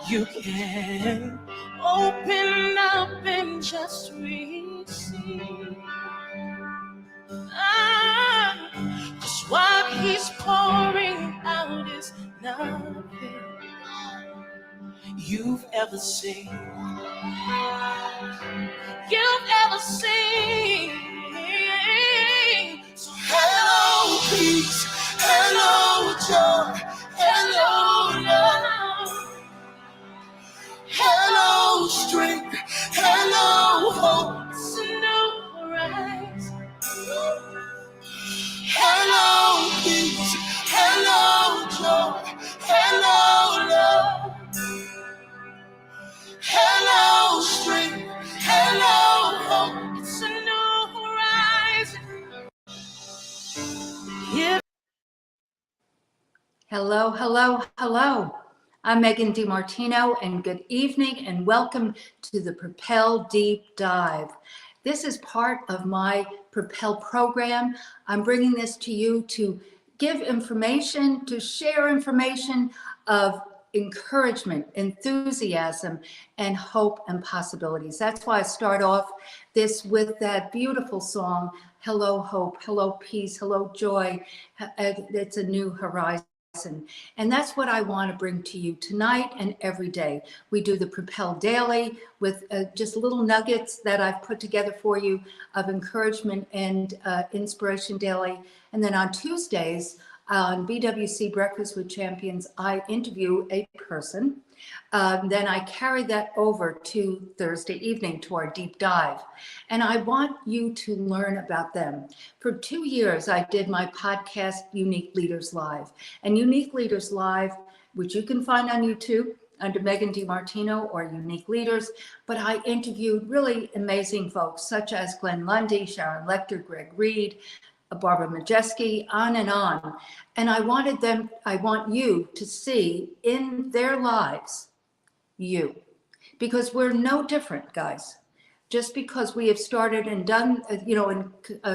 You can open up and just receive. Just what he's pouring out is nothing you've ever seen. You've ever seen. So hello peace, hello joy, hello love, hello strength, hello hope. It's a new horizon. Hello peace, hello joy, hello love, hello strength, hello hope. It's a new horizon. Yeah. Hello, hello, hello. I'm Megan DiMartino, and good evening and welcome to the Propel Deep Dive. This is part of my Propel program. I'm bringing this to you to give information, to share information of encouragement, enthusiasm, and hope and possibilities. That's why I start off this with that beautiful song, Hello Hope, Hello Peace, Hello Joy. It's a new horizon. And that's what I want to bring to you tonight and every day. We do the Propel Daily with just little nuggets that I've put together for you of encouragement and inspiration daily. And then on Tuesdays, on BWC Breakfast with Champions, I interview a person. Then I carry that over to Thursday evening to our deep dive. And I want you to learn about them. For 2 years, I did my podcast, Unique Leaders Live. And Unique Leaders Live, which you can find on YouTube under Megan DiMartino or Unique Leaders, but I interviewed really amazing folks such as Glenn Lundy, Sharon Lecter, Greg Reed, Barbara Majeski, on. And I want you to see in their lives, you, because we're no different, guys. Just because we have started and done, and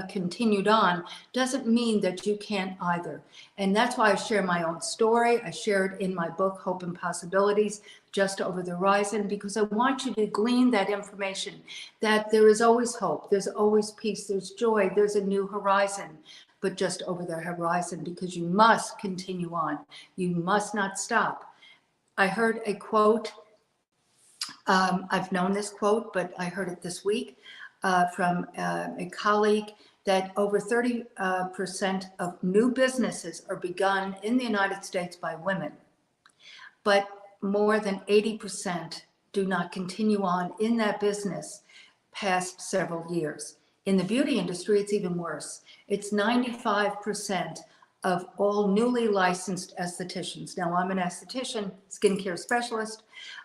continued on, doesn't mean that you can't either. And that's why I share my own story. I share it in my book, Hope and Possibilities, Just Over the Horizon, because I want you to glean that information, that there is always hope, there's always peace, there's joy, there's a new horizon, but just over the horizon, because you must continue on. You must not stop. I heard a quote. I've known this quote, but I heard it this week from a colleague that over 30% of new businesses are begun in the United States by women, but more than 80% do not continue on in that business past several years. In the beauty industry, it's even worse. It's 95% of all newly licensed estheticians. Now, I'm an esthetician, skincare specialist.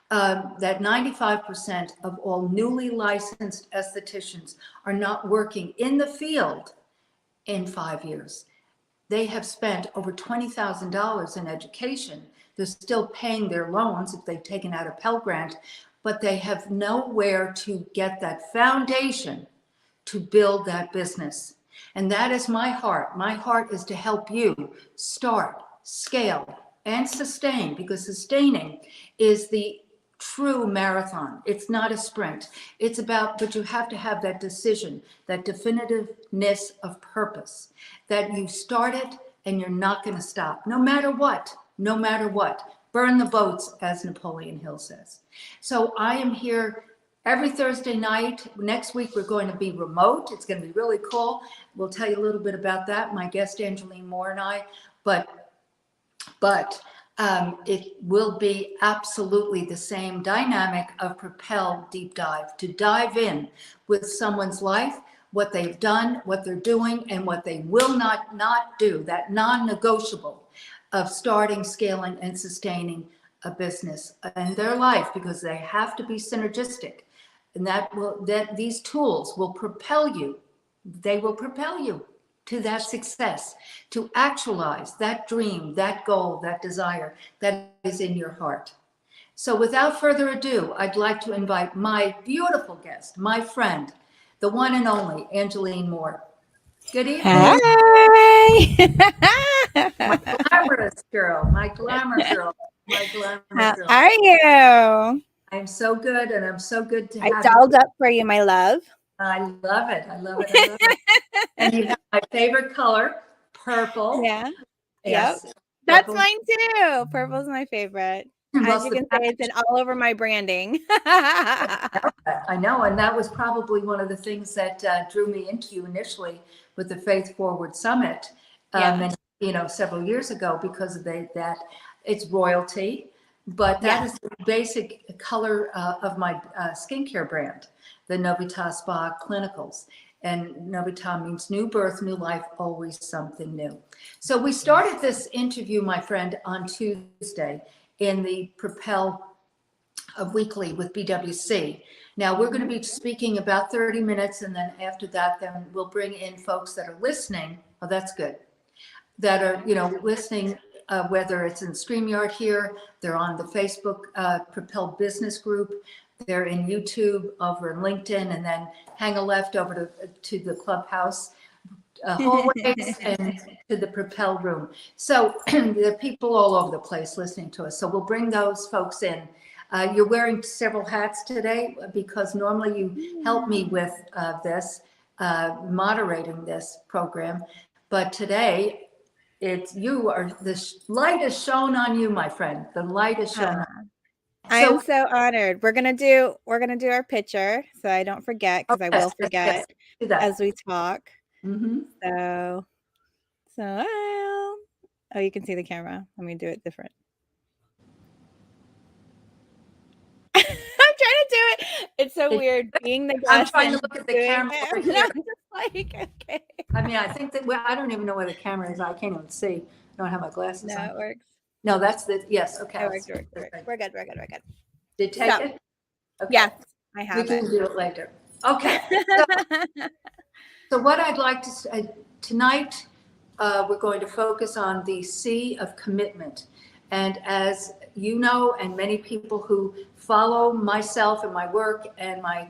That 95% of all newly licensed estheticians are not working in the field in 5 years. They have spent over $20,000 in education. They're still paying their loans if they've taken out a Pell Grant, but they have nowhere to get that foundation to build that business. And that is my heart. My heart is to help you start, scale, and sustain, because sustaining is the true marathon. It's not a sprint. It's about, but you have to have that decision, that definitiveness of purpose, that you started and you're not going to stop, no matter what, no matter what. Burn the boats, as Napoleon Hill says. So I am here every Thursday night. Next week, we're going to be remote. It's going to be really cool. We'll tell you a little bit about that, my guest, Angeline Moore, and I. But it will be absolutely the same dynamic of Propel Deep Dive, to dive in with someone's life, what they've done, what they're doing, and what they will not do, that non-negotiable of starting, scaling, and sustaining a business in their life, because they have to be synergistic. And that these tools will propel you. They will propel you to that success, to actualize that dream, that goal, that desire that is in your heart. So without further ado, I'd like to invite my beautiful guest, my friend, the one and only Angeline Moore. Good evening. Hi. My glamorous girl, my glamour girl. my glamour How girl. are you? I'm so good, and I'm so good to I have you. dolled up for you, my love. I love it. I love it. I love it. And you have my favorite color, purple. Yeah. Yes. Yep. That's Purple. mine too. Purple's my favorite. As you can see, it's in all over my branding. I know, and that was probably one of the things that drew me into you initially with the Faith Forward Summit, Yeah. and several years ago, because of that it's royalty, but that Yeah. is the basic color of my skincare brand, the Novita Spa Clinicals. And Novita means new birth, new life, always something new. So we started this interview, my friend, on Tuesday in the Propel Weekly with BWC. Now we're going to be speaking about 30 minutes, and then after that, then we'll bring in folks that are listening. Oh, that's good. That are, listening, whether it's in StreamYard here, they're on the Facebook Propel Business Group, they're in YouTube, over in LinkedIn, and then hang a left over to the Clubhouse hallways and to the Propel room. So there are people all over the place listening to us. So we'll bring those folks in. You're wearing several hats today because normally you help me with this, moderating this program. But today, the light is shown on you, my friend. The light is shown on you. I am so honored. We're gonna do our picture, so I don't forget, because I will forget as we talk. Mm-hmm. So you can see the camera. Let me do it different. I'm trying to do it. It's so weird being the guest. I'm trying to look at the camera over here. I'm just like, okay. I mean, I think that I don't even know where the camera is. I can't even see. I don't have my glasses on. No, it works. No, that's yes. Okay. It works. We're good. Did you take it? Okay. Yes, I have it. We can do it later. Okay. So what I'd like to say tonight, we're going to focus on the C of commitment. And as you know, and many people who follow myself and my work and my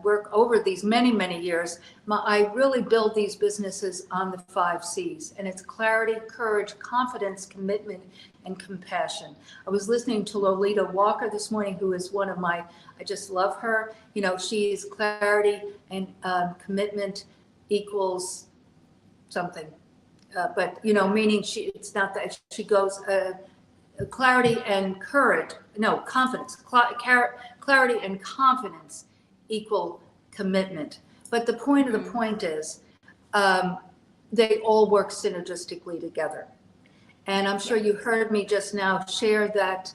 work over these many, many years, I really build these businesses on the 5 C's. And it's clarity, courage, confidence, commitment, and compassion. I was listening to Lolita Walker this morning, who is one of I just love her. She is clarity and commitment equals something. But, meaning it's not that she goes, clarity and courage, no, confidence, clarity and confidence equal commitment. But the point of the point is they all work synergistically together. And I'm sure you heard me just now share that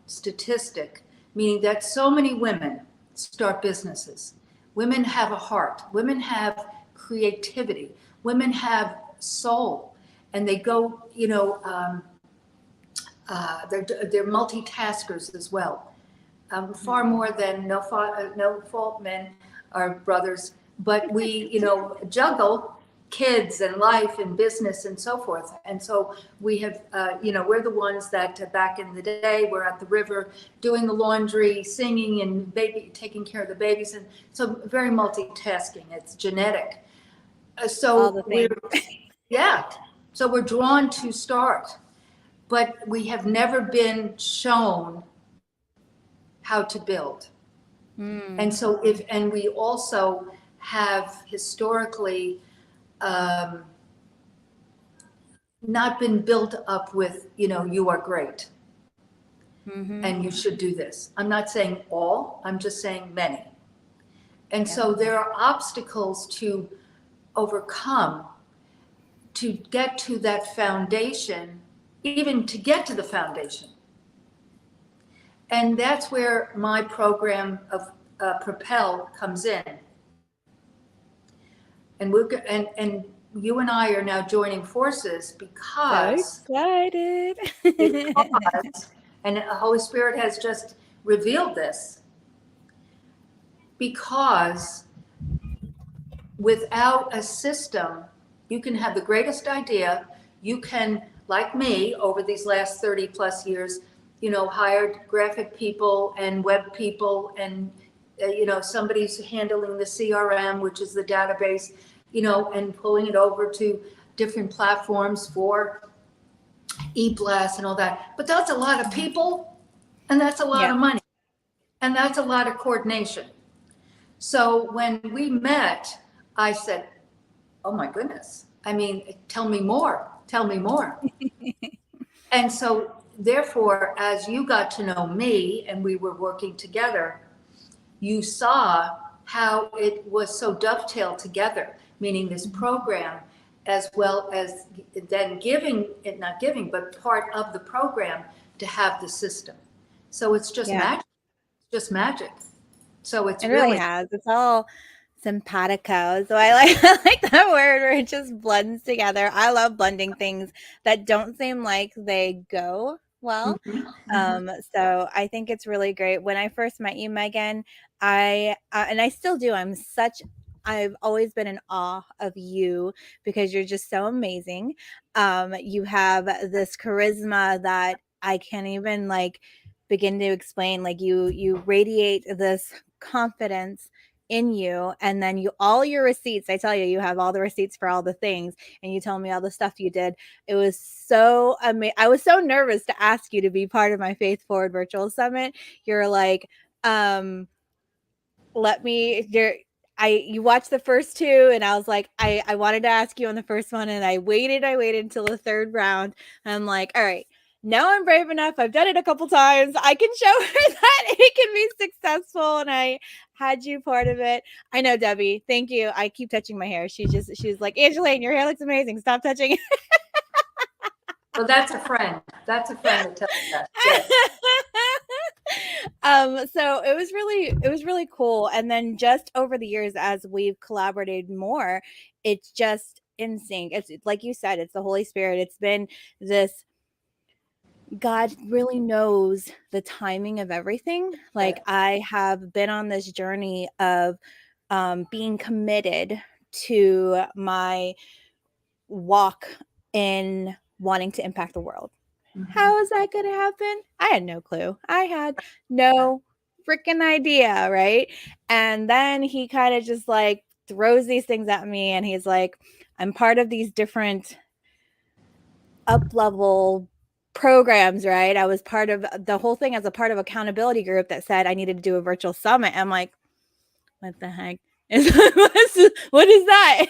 statistic, meaning that so many women start businesses. Women have a heart. Women have creativity. Women have soul. And they go, they're multitaskers as well. Far more than no fault men are brothers, but we, juggle kids and life and business and so forth. And so we have, we're the ones that back in the day were at the river doing the laundry, singing, and taking care of the babies. And so very multitasking. It's genetic. So we're drawn to start, but we have never been shown how to build. And so and we also have historically not been built up with, you are great and you should do this. I'm not saying all, I'm just saying many. And so there are obstacles to overcome to get to that foundation, even to get to the foundation. And that's where my program of Propel comes in. And and you and I are now joining forces because, so excited. And the Holy Spirit has just revealed this, because without a system, you can have the greatest idea. You can, like me, over these last 30 plus years, hired graphic people and web people, and somebody's handling the CRM, which is the database, and pulling it over to different platforms for e-blast and all that. But that's a lot of people, and that's a lot of money, and that's a lot of coordination. So when we met, I said, oh my goodness. I mean, tell me more. Tell me more. And so therefore, as you got to know me and we were working together, you saw how it was so dovetailed together, meaning this program, as well as then giving, not giving, but part of the program to have the system. So it's just magic. It's just magic. So it really has. It's all simpatico. So I like that word where it just blends together. I love blending things that don't seem like they go well. So I think it's really great. When I first met you, Megan, and I still do, I've always been in awe of you because you're just so amazing. You have this charisma that I can't even begin to explain. Like you radiate this confidence in you, and then all your receipts, I tell you, you have all the receipts for all the things, and you tell me all the stuff you did. It was so amazing. I was so nervous to ask you to be part of my Faith Forward Virtual Summit. You're like, you watched the first two, and I was like, I wanted to ask you on the first one, and I waited until the third round, and I'm like, all right, now I'm brave enough. I've done it a couple times. I can show her that it can be successful, and I had you part of it. I know, Debbie. Thank you. I keep touching my hair. She's like, Angeline, your hair looks amazing. Stop touching it. Well, that's a friend. That's a friend that tells us. Yes. So it was really cool. And then just over the years, as we've collaborated more, it's just in sync. It's like you said, it's the Holy Spirit. It's been this, God really knows the timing of everything. Like I have been on this journey of being committed to my walk in wanting to impact the world. How is that going to happen? I had no clue. I had no freaking idea, right? And then he kind of just throws these things at me, and he's like, I'm part of these different up-level programs, right? I was part of the whole thing as a part of accountability group that said I needed to do a virtual summit. I'm like, what the heck? What is that?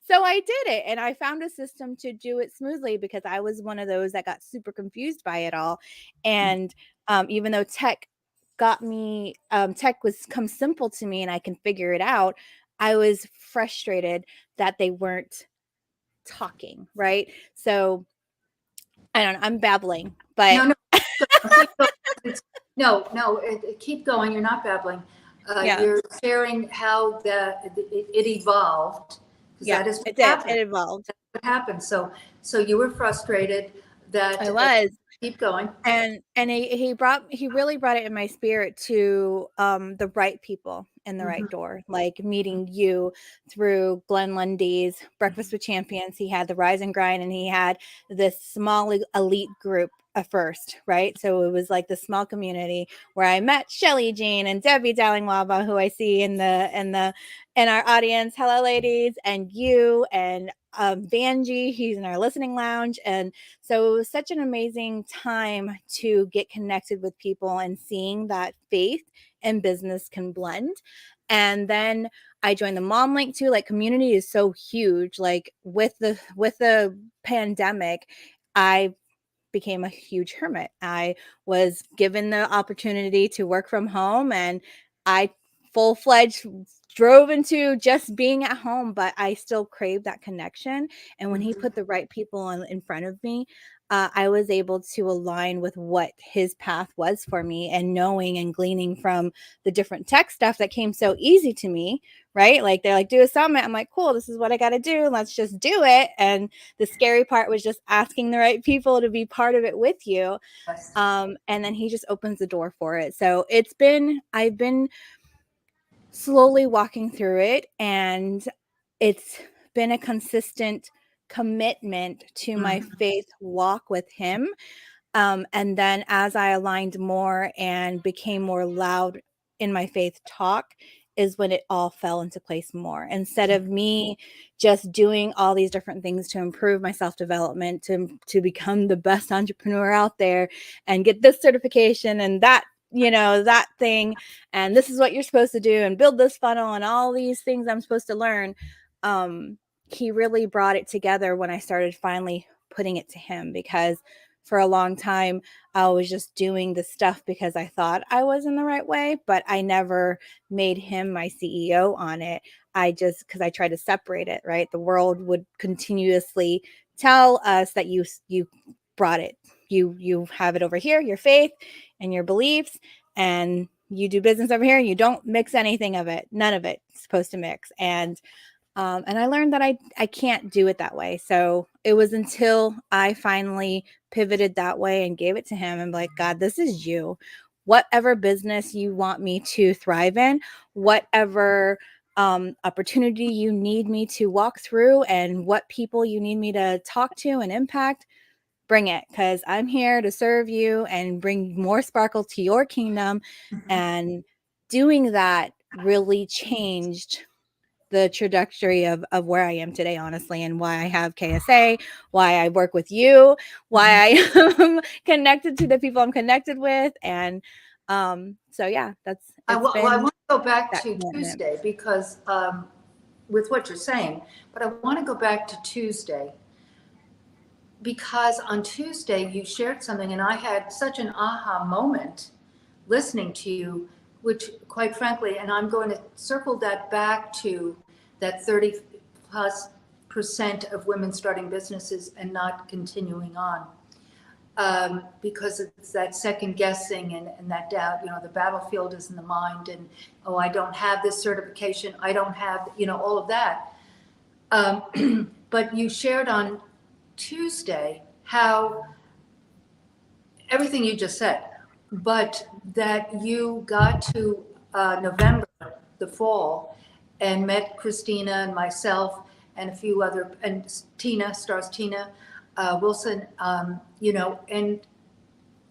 So I did it, and I found a system to do it smoothly because I was one of those that got super confused by it all. And even though tech was come simple to me and I can figure it out, I was frustrated that they weren't talking, right? So I don't know, I'm babbling, but no, keep going. You're not babbling. You're sharing how it evolved. Yeah, that is it did. It evolved. That's what happened. So you were frustrated that I was. Keep going. And he really brought it in my spirit to the right people in the right door, like meeting you through Glenn Lundy's Breakfast with Champions. He had the Rise and Grind, and he had this small elite group at first, right? So it was like the small community where I met Shelly Jean and Debbie Dowling-Waba, who I see in our audience. Hello, ladies, and you and Vanjie, he's in our listening lounge. And so it was such an amazing time to get connected with people and seeing that faith and business can blend. And then I joined the Mom Link too. Like, community is so huge. Like with the pandemic, I became a huge hermit. I was given the opportunity to work from home, and I full-fledged drove into just being at home, but I still craved that connection. And when he put the right people in front of me, I was able to align with what his path was for me, and knowing and gleaning from the different tech stuff that came so easy to me, right? Like, they're like, do a summit. I'm like, cool, this is what I got to do. Let's just do it. And the scary part was just asking the right people to be part of it with you. And then he just opens the door for it. So I've been slowly walking through it, and it's been a consistent commitment to my faith walk with him. And then as I aligned more and became more loud in my faith talk, is when it all fell into place more. Instead of me just doing all these different things to improve my self-development, to become the best entrepreneur out there and get this certification and that, that thing, and this is what you're supposed to do and build this funnel and all these things I'm supposed to learn. He really brought it together when I started finally putting it to him, because for a long time, I was just doing the stuff because I thought I was in the right way, but I never made him my CEO on it. Because I tried to separate it, right? The world would continuously tell us that you brought it. You have it over here, your faith and your beliefs, and you do business over here and you don't mix anything of it. None of it's supposed to mix. And I learned that I can't do it that way. So it was until I finally pivoted that way and gave it to him and like, God, this is you. Whatever business you want me to thrive in, whatever opportunity you need me to walk through, and what people you need me to talk to and impact, bring it, because I'm here to serve you and bring more sparkle to your kingdom. And doing that really changed the trajectory of where I am today, honestly, and why I have KSA, why I work with you, why I am connected to the people I'm connected with. And so yeah, I want to go back that to commitment. Tuesday because with what you're saying, but I want to go back to Tuesday because on Tuesday you shared something and I had such an aha moment listening to you, which quite frankly, and I'm going to circle that back to that 30+% of women starting businesses and not continuing on. Because it's that second guessing and that doubt, the battlefield is in the mind, and, oh, I don't have this certification. I don't have, all of that. But you shared on Tuesday how everything you just said, but that you got to November, the fall, and met Christina and myself and a few other, and Tina Wilson, and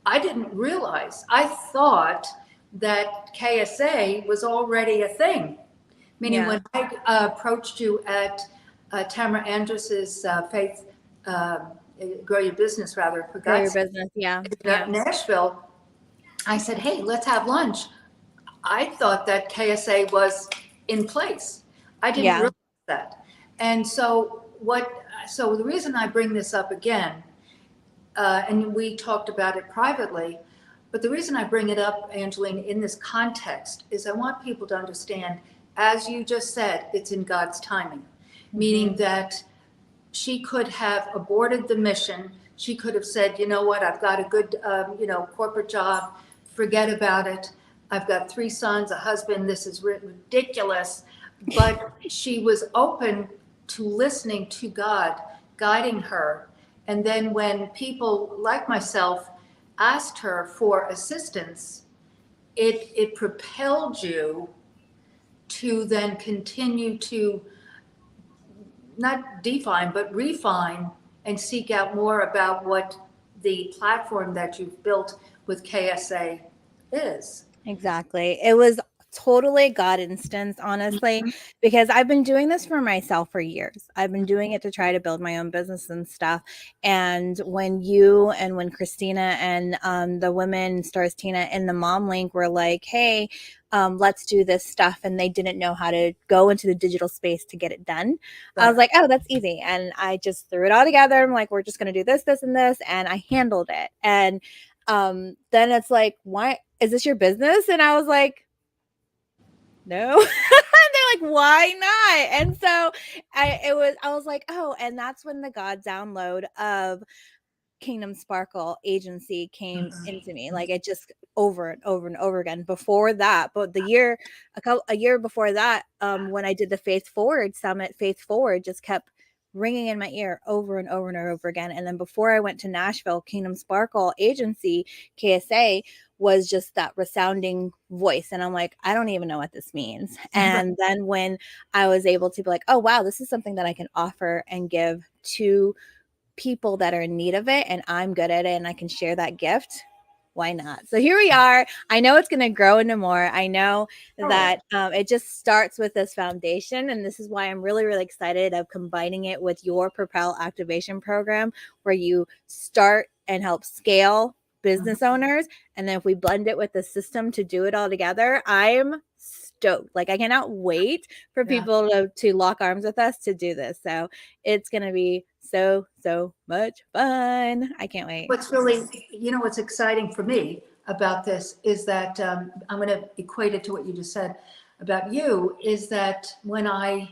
I didn't realize, I thought that KSA was already a thing. Meaning when I approached you at Tamara Andrus's Faith, Grow Your Business, rather, for Grow Your God's sake, Business, yeah. Nashville, I said, hey, let's have lunch. I thought that KSA was in place. I didn't realize that. And so the reason I bring this up again, and we talked about it privately, but the reason I bring it up, Angeline, in this context is I want people to understand, as you just said, it's in God's timing, meaning that she could have aborted the mission. She could have said, you know what, I've got a good, corporate job, forget about it. I've got 3 sons, a husband, this is ridiculous. But she was open to listening to God, guiding her. And then when people like myself asked her for assistance, it propelled you to then continue to not define, but refine and seek out more about what the platform that you've built with KSA is. Exactly. It was totally God instance, honestly, because I've been doing this for myself for years. I've been doing it to try to build my own business and stuff. And when you and when Christina and the women, Stars Tina, and the Mom Link were like, hey, let's do this stuff, and they didn't know how to go into the digital space to get it done. Right. I was like, oh, that's easy. And I just threw it all together. I'm like, we're just going to do this, this, and this. And I handled it. And then it's like, why is this your business? And I was like, no. They're like, why not? And so I was like, oh, and that's when the God download of Kingdom Sparkle agency came into me. Like, it just over and over and over again. Before that, but a year before that, when I did the Faith Forward Summit, Faith Forward just kept ringing in my ear over and over and over again. And then before I went to Nashville, Kingdom Sparkle agency, KSA, was just that resounding voice. And I'm like, I don't even know what this means. And then when I was able to be like, oh, wow, this is something that I can offer and give to people that are in need of it, and I'm good at it, and I can share that gift. why not? So here we are. I know it's going to grow into more. I know that it just starts with this foundation. And this is why I'm really, really excited of combining it with your Propel Activation Program, where you start and help scale business owners. And then if we blend it with the system to do it all together, I'm stoked. Like, I cannot wait for people to lock arms with us to do this. So it's going to be so much fun. I can't wait. What's really, what's exciting for me about this is that I'm going to equate it to what you just said about you, is that I'm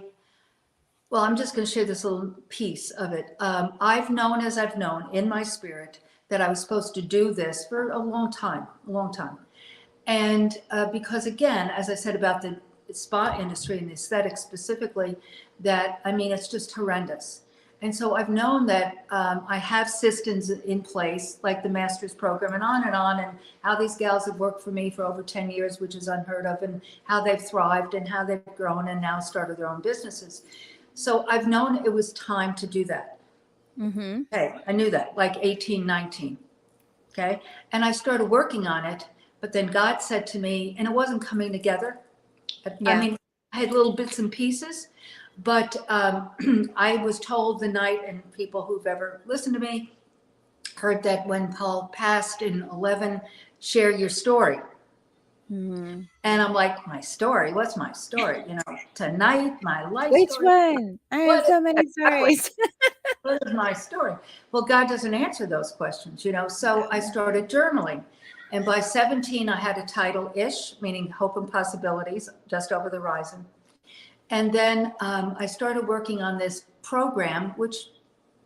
just going to share this little piece of it. I've known in my spirit that I was supposed to do this for a long time. And because, again, as I said about the spa industry and the aesthetics specifically, it's just horrendous. And so I've known that I have systems in place, like the master's program and how these gals have worked for me for over 10 years, which is unheard of, and how they've thrived and how they've grown and now started their own businesses. So I've known it was time to do that. Mm-hmm. Okay, I knew that, like 18, 19. Okay, and I started working on it, but then God said to me, and it wasn't coming together. I had little bits and pieces. But I was told the night, and people who've ever listened to me heard that when Paul passed in 11, share your story. Mm-hmm. And I'm like, my story? What's my story? Tonight, my life Which story. one? I have so many stories. What is my story? Well, God doesn't answer those questions, So I started journaling. And by 17, I had a title-ish, meaning Hope and Possibilities, just over the horizon. And then I started working on this program, which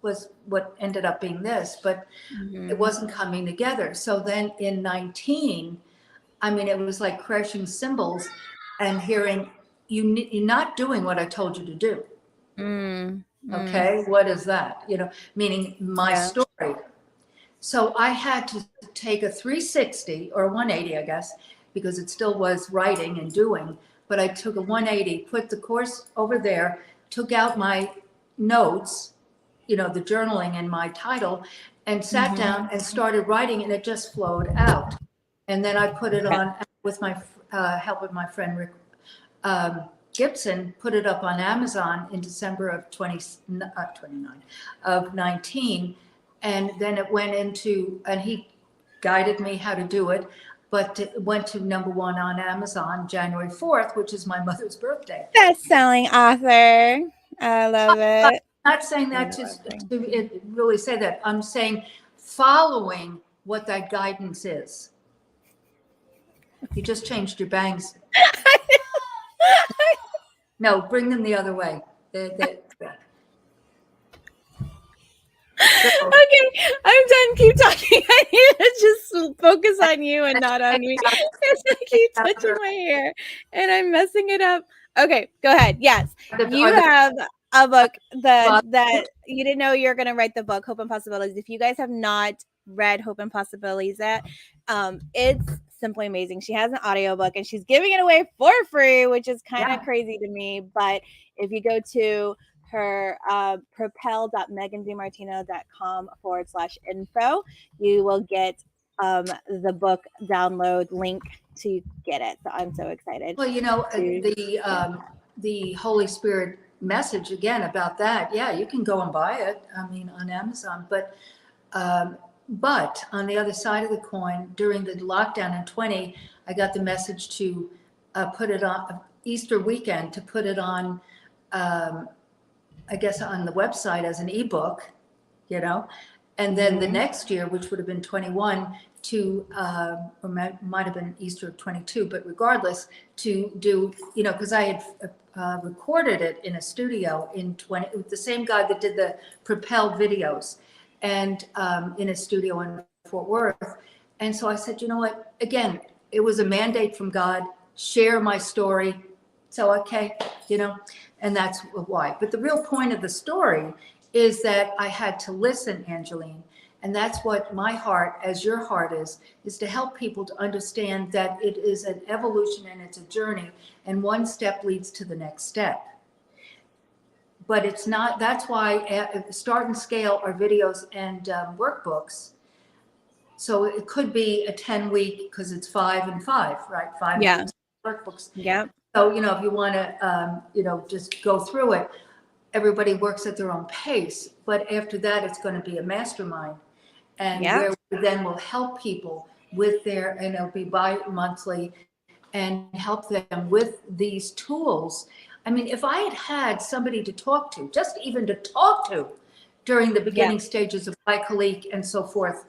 was what ended up being this, but it wasn't coming together. So then in 19, it was like crashing cymbals and hearing, you're not doing what I told you to do. Okay, what is that? Meaning my story. So I had to take a 360 or 180, I guess, because it still was writing and doing. But I took a 180, put the course over there, took out my notes, the journaling and my title, and sat down and started writing, and it just flowed out. And then I put it on with my help with my friend Rick Gibson, put it up on Amazon in December of 19, and then it went into, and he guided me how to do it. But it went to #1 on Amazon January 4th, which is my mother's birthday. Best-selling author. I love it. I'm not saying that to really say that. I'm saying following what that guidance is. You just changed your bangs. No, bring them the other way. Okay, I'm done. Keep talking. I need to just focus on you and not on me. I keep touching my hair and I'm messing it up. Okay, go ahead. Yes, you have a book that you didn't know you're going to write the book, Hope and Possibilities. If you guys have not read Hope and Possibilities yet, it's simply amazing. She has an audiobook and she's giving it away for free, which is kind of crazy to me. But if you go to her propel.megandimartino.com/info, you will get the book download link to get it. So I'm so excited. Well, the Holy Spirit message again about that. Yeah, you can go and buy it. On Amazon, but on the other side of the coin, during the lockdown in 20, I got the message to put it on Easter weekend, to put it on, I guess, on the website as an ebook, and then the next year, which would have been 21, or might have been Easter of 22, but regardless, to do, because I had recorded it in a studio with the same guy that did the Propel videos, and in a studio in Fort Worth. And so I said, you know what, again, it was a mandate from God, share my story. So, okay, and that's why. But the real point of the story is that I had to listen, Angeline. And that's what my heart, as your heart is to help people to understand that it is an evolution and it's a journey. And one step leads to the next step. But it's not, that's why Start and Scale are videos and workbooks. So it could be a 10-week because it's 5 and 5, right? 5 Yeah. weeks workbooks. Yeah. So, if you want to, just go through it, everybody works at their own pace. But after that, it's going to be a mastermind. And where we then will help people with and it'll be bi-monthly, and help them with these tools. I mean, if I had somebody to talk to, just even to talk to during the beginning stages of glycolic and so forth,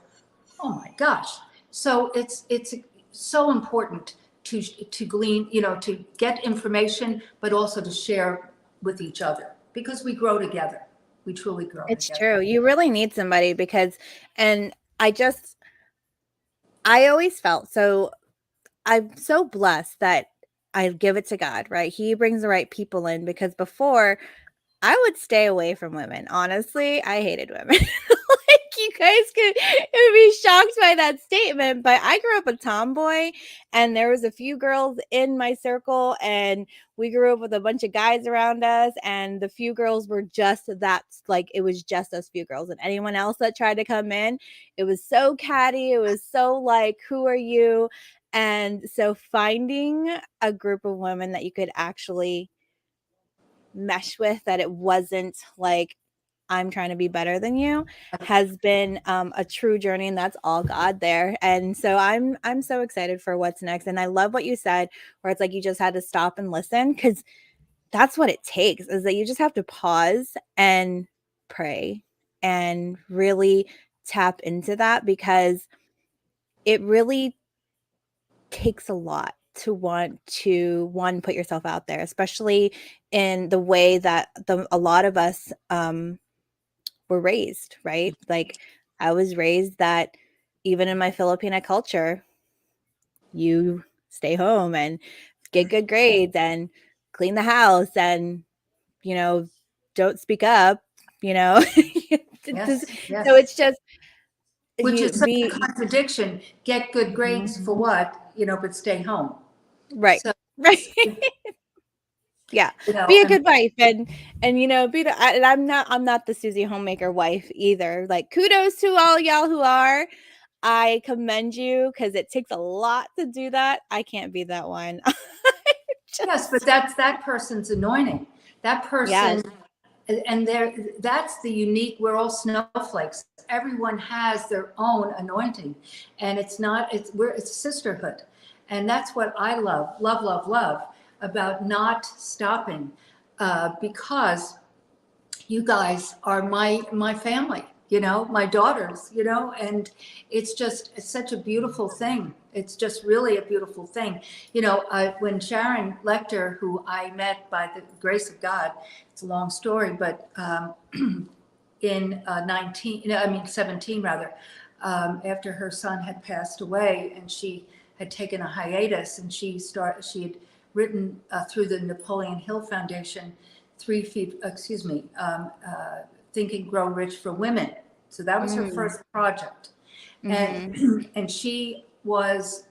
oh my gosh. So it's so important to glean, to get information, but also to share with each other, because we grow together. We truly grow together. It's true. You really need somebody and I always felt so, I'm so blessed that I give it to God, right? He brings the right people in, because before I would stay away from women. Honestly, I hated women. Like, you guys could be shocked by that statement, but I grew up a tomboy, and there was a few girls in my circle, and we grew up with a bunch of guys around us, and the few girls were just that, like, it was just us few girls, and anyone else that tried to come in, it was so catty. It was so like, who are you? And so finding a group of women that you could actually mesh with, that it wasn't like, I'm trying to be better than you, has been a true journey, and that's all God there. And so I'm so excited for what's next. And I love what you said, where it's like you just had to stop and listen, because that's what it takes, is that you just have to pause and pray and really tap into that, because it really takes a lot to want to, one, put yourself out there, especially in the way that a lot of us were raised, right? Like, I was raised that even in my Filipina culture, you stay home and get good grades and clean the house and, don't speak up, Yes, yes. So it's just, Which is such a contradiction. Get good grades for what, but stay home. Right. So, right. Yeah. Be a good wife and and I'm not the Susie Homemaker wife either. Like, kudos to all y'all who are. I commend you, because it takes a lot to do that. I can't be that one. Yes, but that's that person's anointing. That person, and that's the unique, we're all snowflakes. Everyone has their own anointing, and it's sisterhood. And that's what I love about not stopping, because you guys are my family, my daughters, and it's such a beautiful thing. It's just really a beautiful thing. When Sharon Lecter, who I met by the grace of God, it's a long story, but in 17 rather, after her son had passed away, and she had taken a hiatus, and she had written through the Napoleon Hill Foundation, Think and Grow Rich for Women. So that was her first project. And she was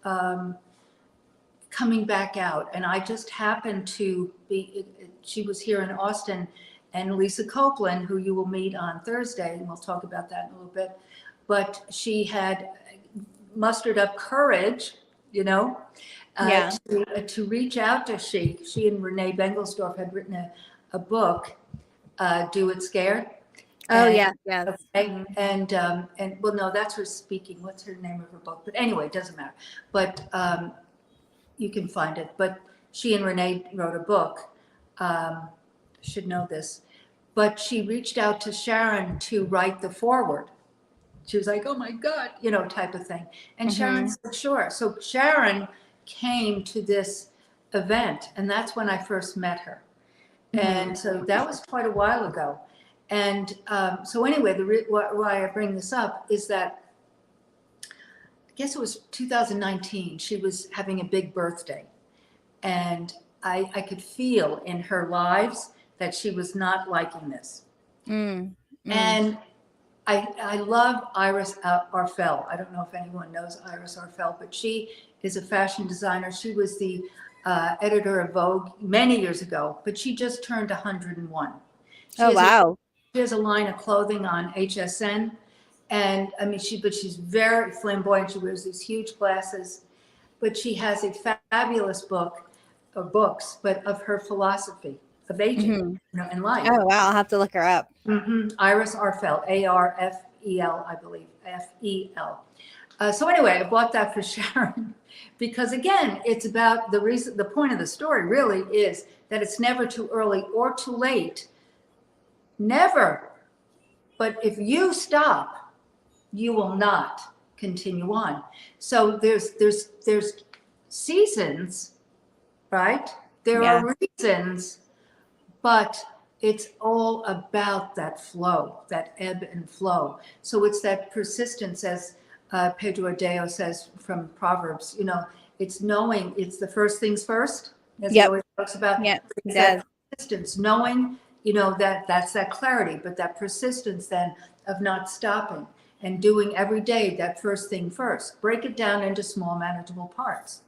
coming back out, and I just happened to be, she was here in Austin, and Lisa Copeland, who you will meet on Thursday, and we'll talk about that in a little bit, but she had mustered up courage, to reach out to she and Renee Bengelsdorf had written a book, Do It Scared. Yeah. Okay. And well, no, that's her speaking. What's her name of her book? But anyway, it doesn't matter. But you can find it. But she and Renee wrote a book. Should know this. But she reached out to Sharon to write the foreword. She was like, oh my God, type of thing. And Sharon said, sure. So Sharon came to this event, and that's when I first met her. And so that was quite a while ago. And so anyway, why I bring this up is that, I guess it was 2019, she was having a big birthday. And I could feel in her lives that she was not liking this. And I love Iris Arfel. I don't know if anyone knows Iris Arfel, but she is a fashion designer. She was the editor of Vogue many years ago, but she just turned 101. She has a line of clothing on HSN, And I mean, she's very flamboyant. She wears these huge glasses, but she has a fabulous book, or books, but of her philosophy of aging, in life. Oh, wow. I'll have to look her up. Iris Arfel, Arfel, I believe, Fel. So anyway, I bought that for Sharon because, again, it's about the point of the story really is that it's never too early or too late. Never. But if you stop, you will not continue on. So there's seasons, right? There are reasons, but it's all about that flow, that ebb and flow. So it's that persistence, as Pedro Adeo says from Proverbs, it's knowing, it's the first things first, as he always talks about. Yeah, it's that persistence, knowing, that's that clarity, but that persistence then of not stopping and doing every day that first thing first. Break it down into small, manageable parts.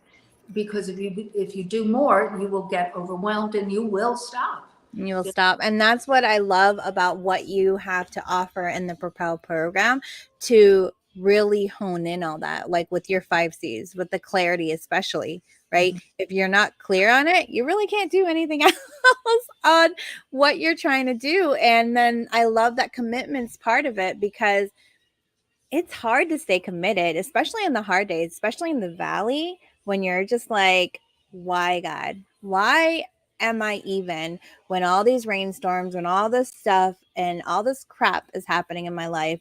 Because if you do more, you will get overwhelmed and you will stop. You will stop. And that's what I love about what you have to offer in the Propel program, to really hone in all that, like with your 5 C's, with the clarity, especially, right? If you're not clear on it, you really can't do anything else on what you're trying to do. And then I love that commitment's part of it, because it's hard to stay committed, especially in the hard days, especially in the valley, when you're just like, why, God? Why am I even, when all these rainstorms and all this stuff and all this crap is happening in my life?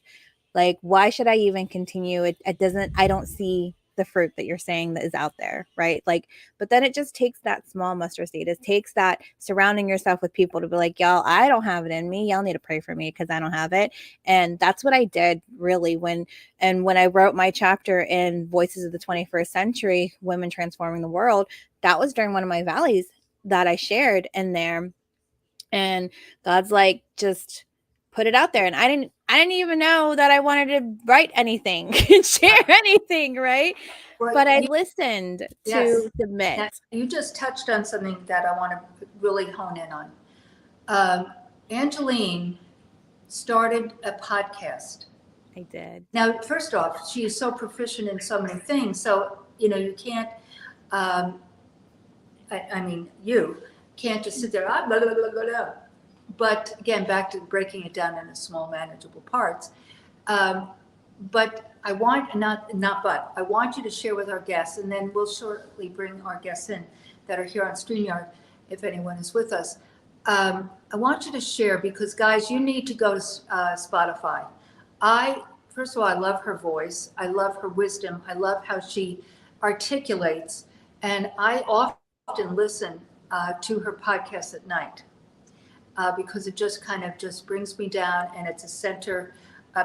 Like, why should I even continue? I don't see the fruit that you're saying that is out there, right? Like, but then it just takes that small mustard seed. It takes that surrounding yourself with people to be like, y'all, I don't have it in me. Y'all need to pray for me because I don't have it. And that's what I did really when I wrote my chapter in Voices of the 21st Century, Women Transforming the World. That was during one of my valleys that I shared in there. And God's like, just put it out there. And I didn't even know that I wanted to write anything and share anything, right? But I listened to submit. Now, you just touched on something that I want to really hone in on. Angeline started a podcast. I did. Now, first off, she is so proficient in so many things. So, you can't, you can't just sit there, blah, blah, blah, blah, blah. But again, back to breaking it down into small, manageable parts. But I want, I want you to share with our guests, and then we'll shortly bring our guests in that are here on StreamYard, if anyone is with us. I want you to share, because guys, you need to go to Spotify. First of all, I love her voice. I love her wisdom. I love how she articulates. And I often listen to her podcast at night because it just kind of just brings me down, and it's a center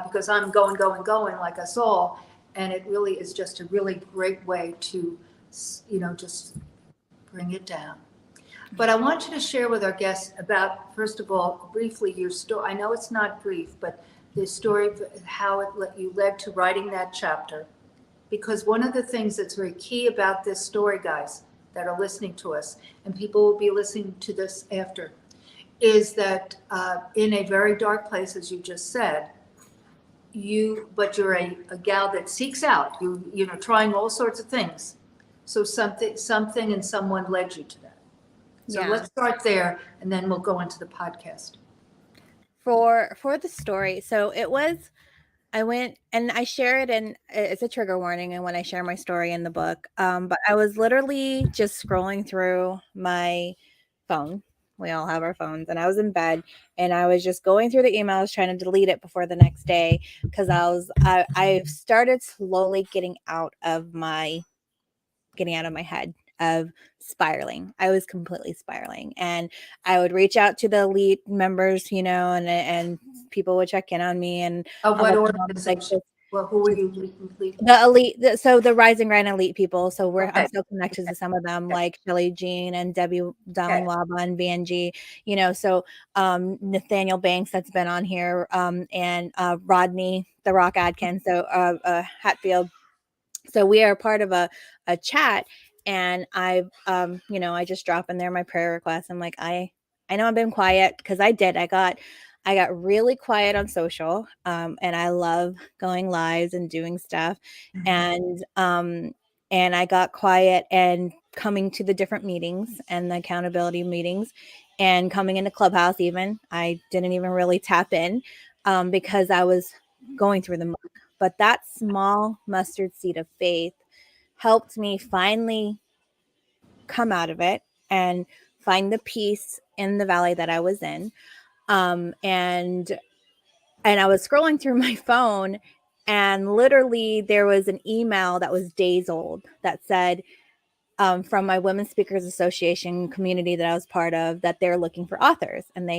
because I'm going like us all. And it really is just a really great way to, just bring it down. But I want you to share with our guests about, first of all, briefly your story. I know it's not brief, but the story of how you led to writing that chapter. Because one of the things that's very key about this story, guys, that are listening to us, and people will be listening to this after, is that in a very dark place, as you just said, but you're a gal that seeks out, trying all sorts of things. So something and someone led you to that. So let's start there, and then we'll go into the podcast. For the story, so it was, I went and I share it, and it's a trigger warning, and when I share my story in the book, but I was literally just scrolling through my phone. We all have our phones, and I was in bed, and I was just going through the emails, trying to delete it before the next day, because I started slowly getting out of my head of spiraling. I was completely spiraling, and I would reach out to the elite members, and people would check in on me. And what organization? Well, who were you leading? The elite, so the Rising Grand elite people. So I'm still connected to some of them, like Shelley Jean and Debbie Dowling Waba and VNG. So Nathaniel Banks, that's been on here, and Rodney the Rock Adkins, so Hatfield. So we are part of a chat, and I just drop in there my prayer requests. I'm like, I know I've been quiet because I I got really quiet on social, and I love going lives and doing stuff. And I got quiet and coming to the different meetings and the accountability meetings and coming into Clubhouse even. I didn't even really tap in because I was going through the muck. But that small mustard seed of faith helped me finally come out of it and find the peace in the valley that I was in. And I was scrolling through my phone, and literally there was an email that was days old that said, from my Women's Speakers Association community that I was part of, that they're looking for authors and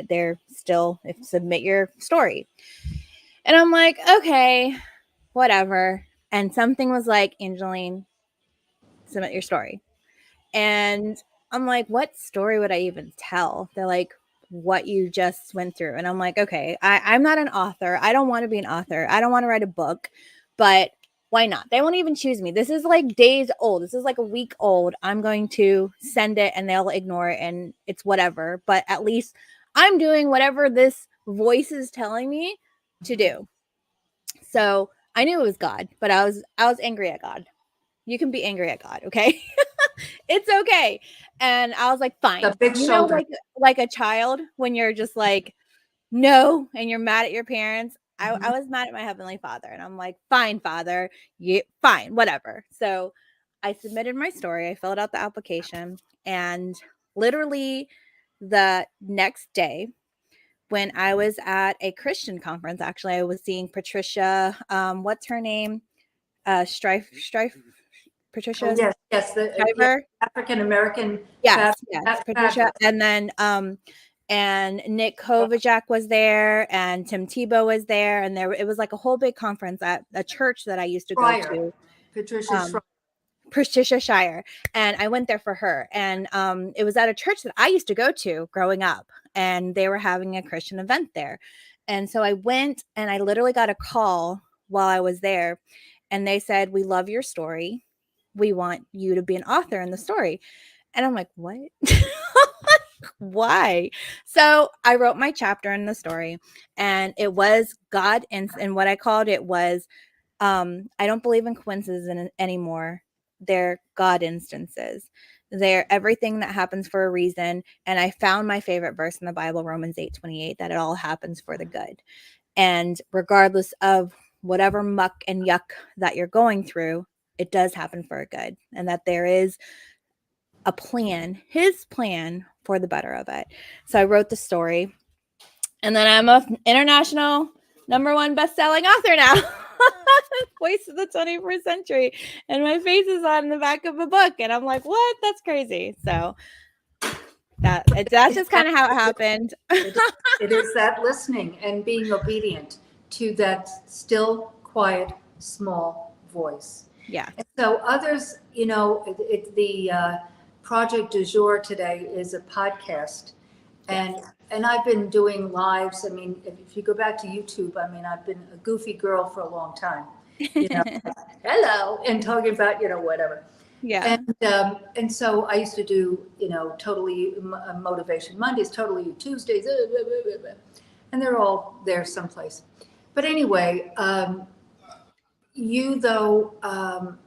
they're still submit your story. And I'm like, okay, whatever. And something was like, Angeline, submit your story. And I'm like, what story would I even tell? They're like, what you just went through. And I'm like, okay, I'm not an author. I don't want to be an author. I don't want to write a book, but why not? They won't even choose me. This is like days old. This is like a week old. I'm going to send it and they'll ignore it and it's whatever. But at least I'm doing whatever this voice is telling me to do. So I knew it was God, but I was angry at God. You can be angry at God, okay? It's okay. And I was like, fine. The big shoulder. Like a child when you're just like, no, and you're mad at your parents. I was mad at my Heavenly Father, and I'm like, fine, Father, fine, whatever. So I submitted my story. I filled out the application, and literally the next day, when I was at a Christian conference, actually, I was seeing Patricia. What's her name? Strife. Patricia. Oh, yes, the African American. Yes, Patricia, and then and Nick Kovacic was there, and Tim Tebow was there, and it was like a whole big conference at a church that I used to go to. Patricia Shire, and I went there for her, and it was at a church that I used to go to growing up, and they were having a Christian event there, and so I went, and I literally got a call while I was there, and they said, "We love your story. We want you to be an author in the story." And I'm like, what? Why? So I wrote my chapter in the story, and it was God. And what I called it was, I don't believe in coincidences anymore. They're God instances. They're everything that happens for a reason. And I found my favorite verse in the Bible, Romans 8:28, that it all happens for the good. And regardless of whatever muck and yuck that you're going through, it does happen for a good, and that there is a plan, his plan for the better of it. So I wrote the story, and then I'm an international #1 best-selling author now. Voice of the 21st century, and my face is on the back of a book, and I'm like, what? That's crazy. So that's just kind of how it happened. It is that listening and being obedient to that still, quiet, small voice. Yeah. And so others, the project du jour today is a podcast, and I've been doing lives. I mean, if you go back to YouTube, I mean, I've been a goofy girl for a long time. Hello, and talking about whatever. Yeah. And so I used to do Totally Motivation Mondays, Totally You Tuesdays, and they're all there someplace. But anyway, you though are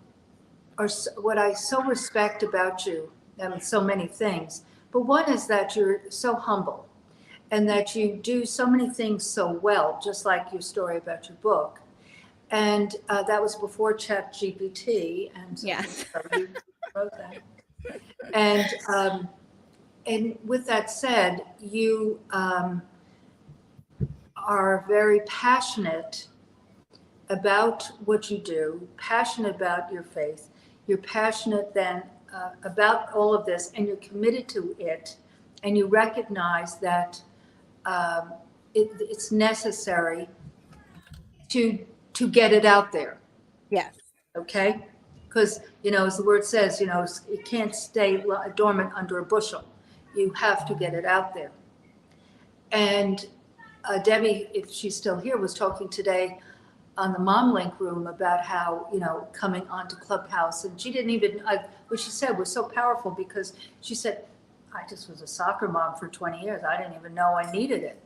what I so respect about you. I mean, so many things, but one is that you're so humble, and that you do so many things so well, just like your story about your book. And that was before ChatGPT, and so you wrote that. And with that said, you are very passionate about what you do, passionate about your faith. You're passionate then about all of this, and you're committed to it, and you recognize that it's necessary to get it out there. Yes. Okay? Because, as the word says, it can't stay dormant under a bushel. You have to get it out there. And Debbie, if she's still here, was talking today on the Mom Link room about how, coming onto Clubhouse, and she didn't even, what she said was so powerful, because she said, I just was a soccer mom for 20 years. I didn't even know I needed it.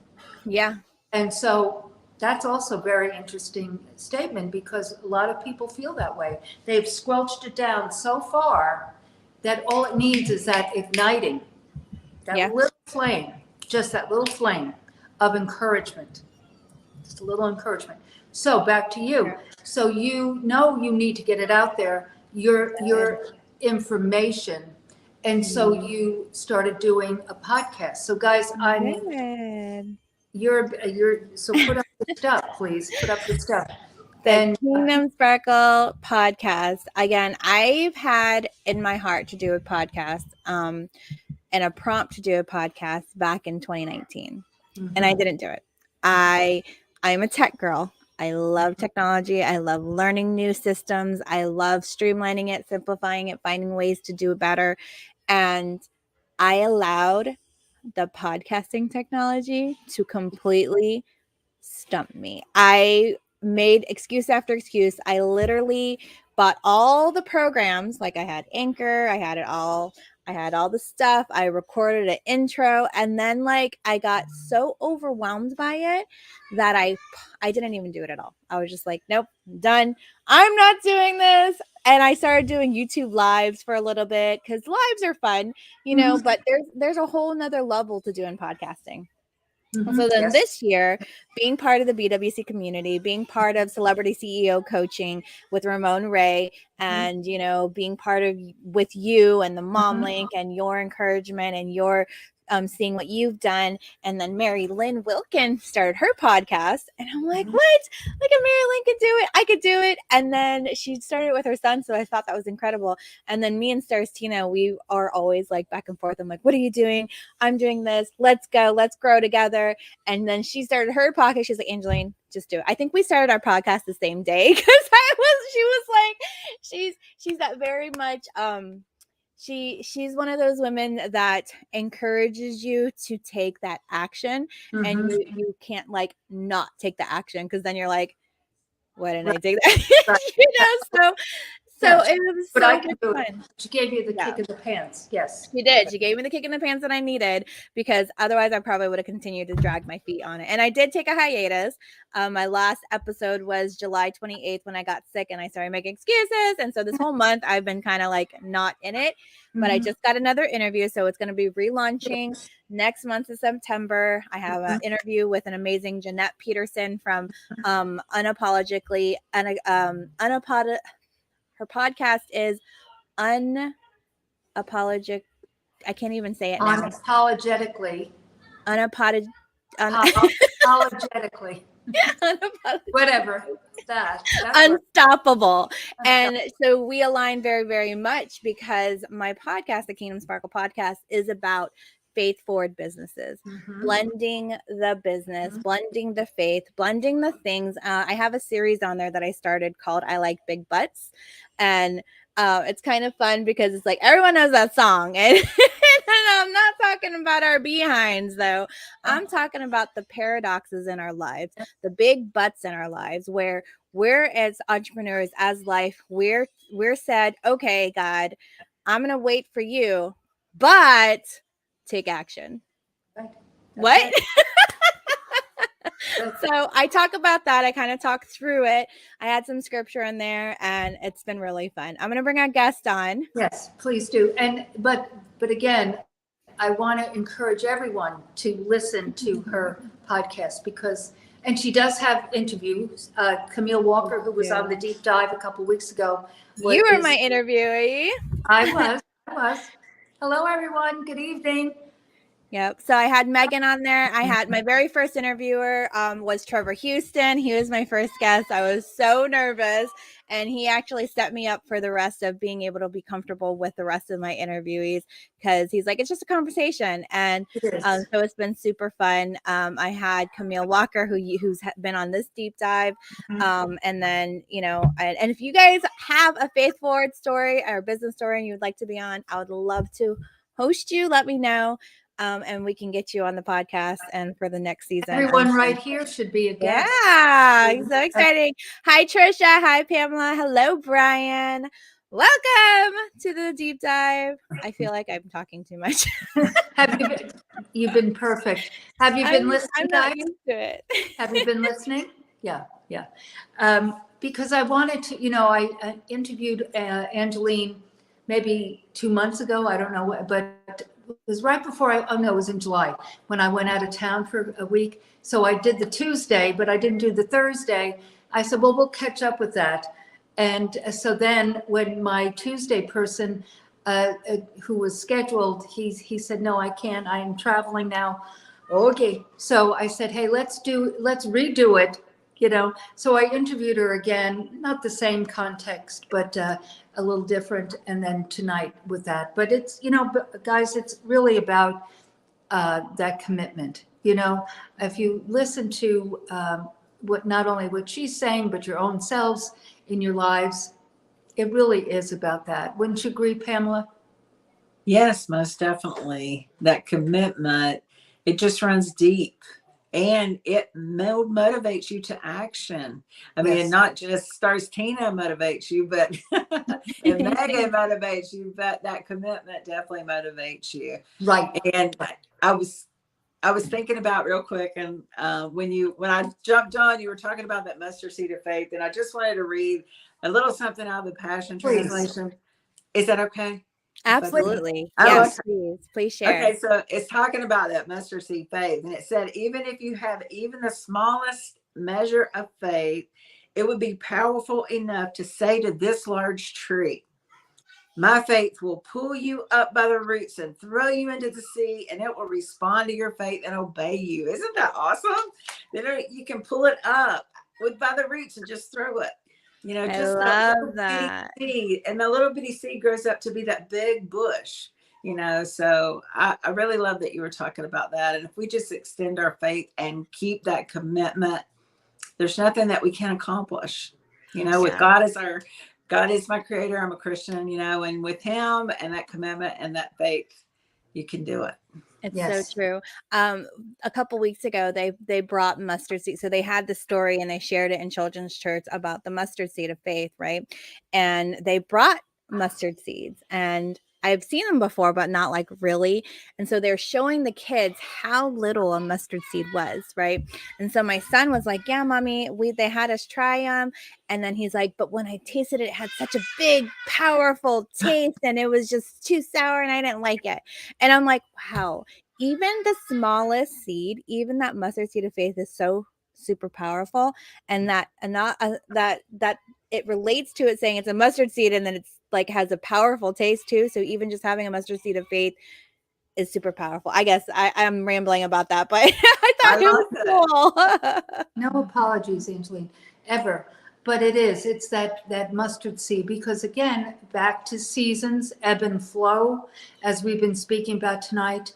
Yeah. And so that's also a very interesting statement, because a lot of people feel that way. They've squelched it down so far that all it needs is that igniting, that Yeah. little flame, just that little flame of encouragement, just a little encouragement. So back to you. So you know you need to get it out there, your information. And so you started doing a podcast. So guys, Good. so put up the stuff, please. Put up the stuff. The And Kingdom Sparkle podcast. Again, I've had in my heart to do a podcast, and a prompt to do a podcast back in 2019, and I didn't do it. I'm a tech girl. I love technology. I love learning new systems. I love streamlining it, simplifying it, finding ways to do it better. And I allowed the podcasting technology to completely stump me. I made excuse after excuse. I literally bought all the programs. Like I had Anchor, I had all the stuff. I recorded an intro, and then like I got so overwhelmed by it that I didn't even do it at all. I was just like, nope, done. I'm not doing this. And I started doing YouTube lives for a little bit, because lives are fun, but there's a whole nother level to doing podcasting. So then this year, being part of the BWC community, being part of Celebrity CEO Coaching with Ramon Ray, and, being part of with you and the Mom Link and your encouragement and your seeing what you've done. And then Mary Lynn Wilkin started her podcast. And I'm like, what? Like, if Mary Lynn could do it, I could do it. And then she started it with her son. So I thought that was incredible. And then me and Stars Tina, we are always like back and forth. I'm like, what are you doing? I'm doing this. Let's go. Let's grow together. And then she started her podcast. She's like, Angeline, just do it. I think we started our podcast the same day, because she was like, she's that very much, she's one of those women that encourages you to take that action, and you can't like not take the action, because then you're like, why didn't I take that? So it was so much fun. She gave you the kick in the pants. Yes. She did. She gave me the kick in the pants that I needed, because otherwise I probably would have continued to drag my feet on it. And I did take a hiatus. My last episode was July 28th when I got sick and I started making excuses. And so this whole month I've been kind of like not in it, but I just got another interview. So it's going to be relaunching next month of September. I have an interview with an amazing Jeanette Peterson from Unapologetically. Her podcast is Unapologetic. I can't even say it now. Unapologetically. Unapologetically. Whatever. That's Unstoppable. And so we align very, very much, because my podcast, the Kingdom Sparkle podcast, is about faith forward businesses, blending the business, blending the faith, blending the things. I have a series on there that I started called I Like Big Butts. And it's kind of fun, because it's like everyone knows that song. And I'm not talking about our behinds, though. I'm talking about the paradoxes in our lives, the big butts in our lives, where we're as entrepreneurs, as life, we're said, okay, God, I'm going to wait for you, but take action. Right. What? Right. So I talk about that. I kind of talk through it. I had some scripture in there, and it's been really fun. I'm going to bring our guest on. Yes, please do. And but again, I want to encourage everyone to listen to her podcast, and she does have interviews. Camille Walker, who was on the deep dive a couple of weeks ago. You were my interviewee. I was. Hello, everyone. Good evening. Yep. So I had Megan on there. I had my very first interviewer was Trevor Houston. He was my first guest. I was so nervous, and he actually set me up for the rest of being able to be comfortable with the rest of my interviewees, because he's like, it's just a conversation. And so it's been super fun. I had Camille Walker, who's been on this deep dive. And then, and if you guys have a faith forward story or a business story and you'd like to be on, I would love to host you. Let me know. And we can get you on the podcast and for the next season. Everyone right here should be a guest. Yeah, so exciting. Hi, Trisha. Hi, Pamela. Hello, Brian. Welcome to the deep dive. I feel like I'm talking too much. Have you been, you've been perfect. Have you been listening, I'm guys? not used to it. Have you been listening? Yeah. Because I wanted to, I interviewed Angeline maybe 2 months ago. I don't know, but it was right before it was in July when I went out of town for a week. So I did the Tuesday, but I didn't do the Thursday. I said, well, we'll catch up with that. And so then when my Tuesday person who was scheduled, he said, no, I can't. I am traveling now. Okay. So I said, hey, let's redo it, So I interviewed her again, not the same context, but a little different. And then tonight with that, but it's, guys, it's really about that commitment. If you listen to not only what she's saying, but your own selves in your lives, it really is about that. Wouldn't you agree, Pamela? Yes, most definitely. That commitment, it just runs deep and it motivates you to action. I mean, Yes. not just Stars Tina motivates you, but and Megan motivates you, but that commitment definitely motivates you. Right. And I was thinking about real quick, and when I jumped on, you were talking about that mustard seed of faith, and I just wanted to read a little something out of the Passion Translation. Is that okay? Absolutely. Oh, Yes, okay. please share. Okay, so it's talking about that mustard seed faith, and it said, even if you have even the smallest measure of faith, it would be powerful enough to say to this large tree, my faith will pull you up by the roots and throw you into the sea, and it will respond to your faith and obey you. Isn't that awesome? Then you can pull it up by the roots and just throw it. I just love that. seed, and the little bitty seed grows up to be that big bush. So I really love that you were talking about that. And if we just extend our faith and keep that commitment, there's nothing that we can't accomplish. With God is my creator. I'm a Christian, and with him and that commitment and that faith, you can do it. It's so true. A couple weeks ago, they brought mustard seed. So they had the story and they shared it in children's church about the mustard seed of faith, right? And they brought mustard seeds, and I've seen them before, but not like really. And so they're showing the kids how little a mustard seed was, right? And so my son was like, yeah, mommy, they had us try them. And then he's like, but when I tasted it, it had such a big, powerful taste, and it was just too sour and I didn't like it. And I'm like, wow, even the smallest seed, even that mustard seed of faith is so super powerful. And that it relates to it saying it's a mustard seed, and then it's like has a powerful taste too. So even just having a mustard seed of faith is super powerful. I guess I'm rambling about that, but I thought it was cool. No apologies, Angeline, ever. But it's that mustard seed, because again, back to seasons, ebb and flow, as we've been speaking about tonight,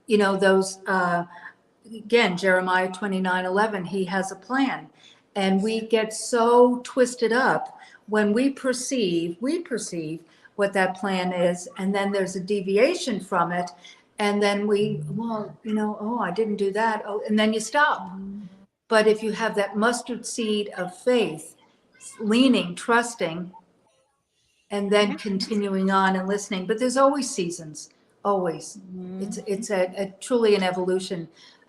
those, again, Jeremiah 29:11, he has a plan. And we get so twisted up when we perceive what that plan is, and then there's a deviation from it, and then I didn't do that. Oh, and then you stop. But if you have that mustard seed of faith, leaning, trusting, and then continuing on and listening, but there's always seasons, always. It's a truly an evolution.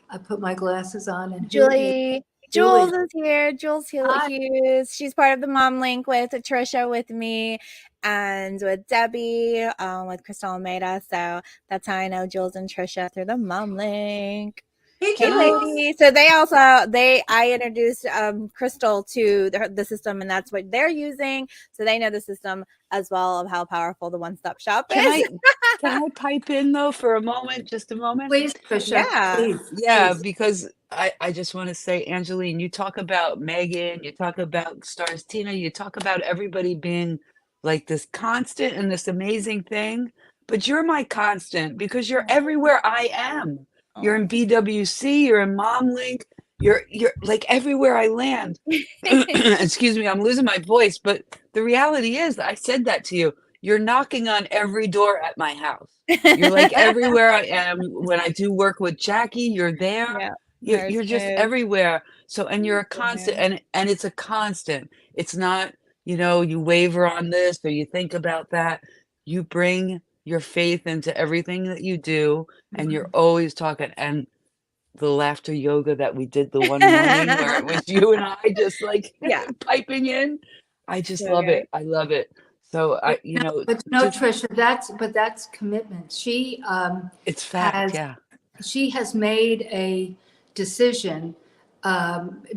I put my glasses on, and Jules is here. Jules Hughes. She's part of the Mom Link with Trisha, with me, and with Debbie, with Crystal Almeida. So that's how I know Jules and Trisha, through the Mom Link. Hey, lady. So I introduced Crystal to the system, and that's what they're using. So they know the system as well, of how powerful the one-stop shop is. Can I pipe in though for a moment? Just a moment? Please, Trisha. Yeah. Please. Yeah, because I just want to say, Angeline, you talk about Megan, you talk about Stars Tina, you talk about everybody being like this constant and this amazing thing, but you're my constant because you're everywhere I am. You're in BWC, you're in Mom Link, you're like everywhere I land. Excuse me, I'm losing my voice, but the reality is, I said that to you. You're knocking on every door at my house. You're like everywhere I am. When I do work with Jackie, you're there. Yeah, you're just everywhere. So, and you're a constant, and it's a constant. It's not, you waver on this or you think about that, you bring your faith into everything that you do, and you're always talking. And the laughter yoga that we did the one morning where it was you and I just like Yeah. piping in, I just So love good. it. I love it. So But no, just Trisha, that's commitment. it's fact. Has Yeah. she has made a decision,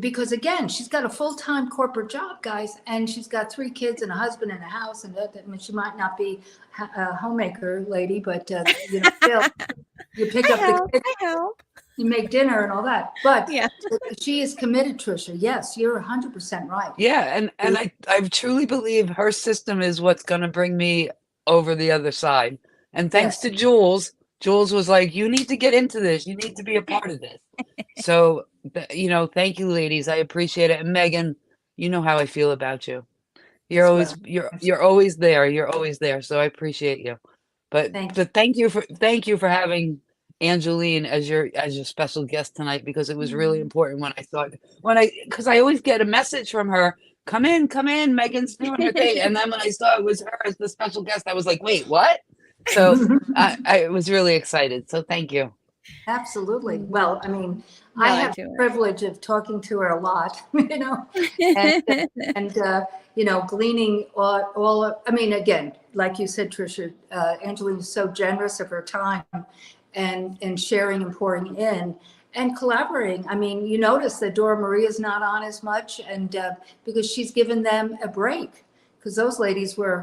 because again, she's got a full-time corporate job, guys, and she's got 3 kids and a husband and a house, and I mean, she might not be a homemaker lady, but still, you pick up the kids, I help. you make dinner and all that. But Yeah. she is committed, Trisha. Yes, you're 100% right. Yeah, and I truly believe her system is what's gonna bring me over the other side. And thanks Yes. to Jules, Jules was like, "You need to get into this. You need to be a part of this." So, thank you, ladies. I appreciate it. And Megan, you know how I feel about you. You're As always well. you're always there. You're always there. So I appreciate you. But Thank but thank you for having Angeline as your special guest tonight, because it was really important because I always get a message from her, come in, Megan's doing her thing. And then when I saw it was her as the special guest, I was like, wait, what? So I was really excited. So thank you. Absolutely. Well, I mean, No, I I have do. the privilege of talking to her a lot, and gleaning I mean, again, like you said, Trisha, Angeline is so generous of her time and sharing and pouring in and collaborating. I mean, you notice that Dora Marie is not on as much, and because she's given them a break, because those ladies were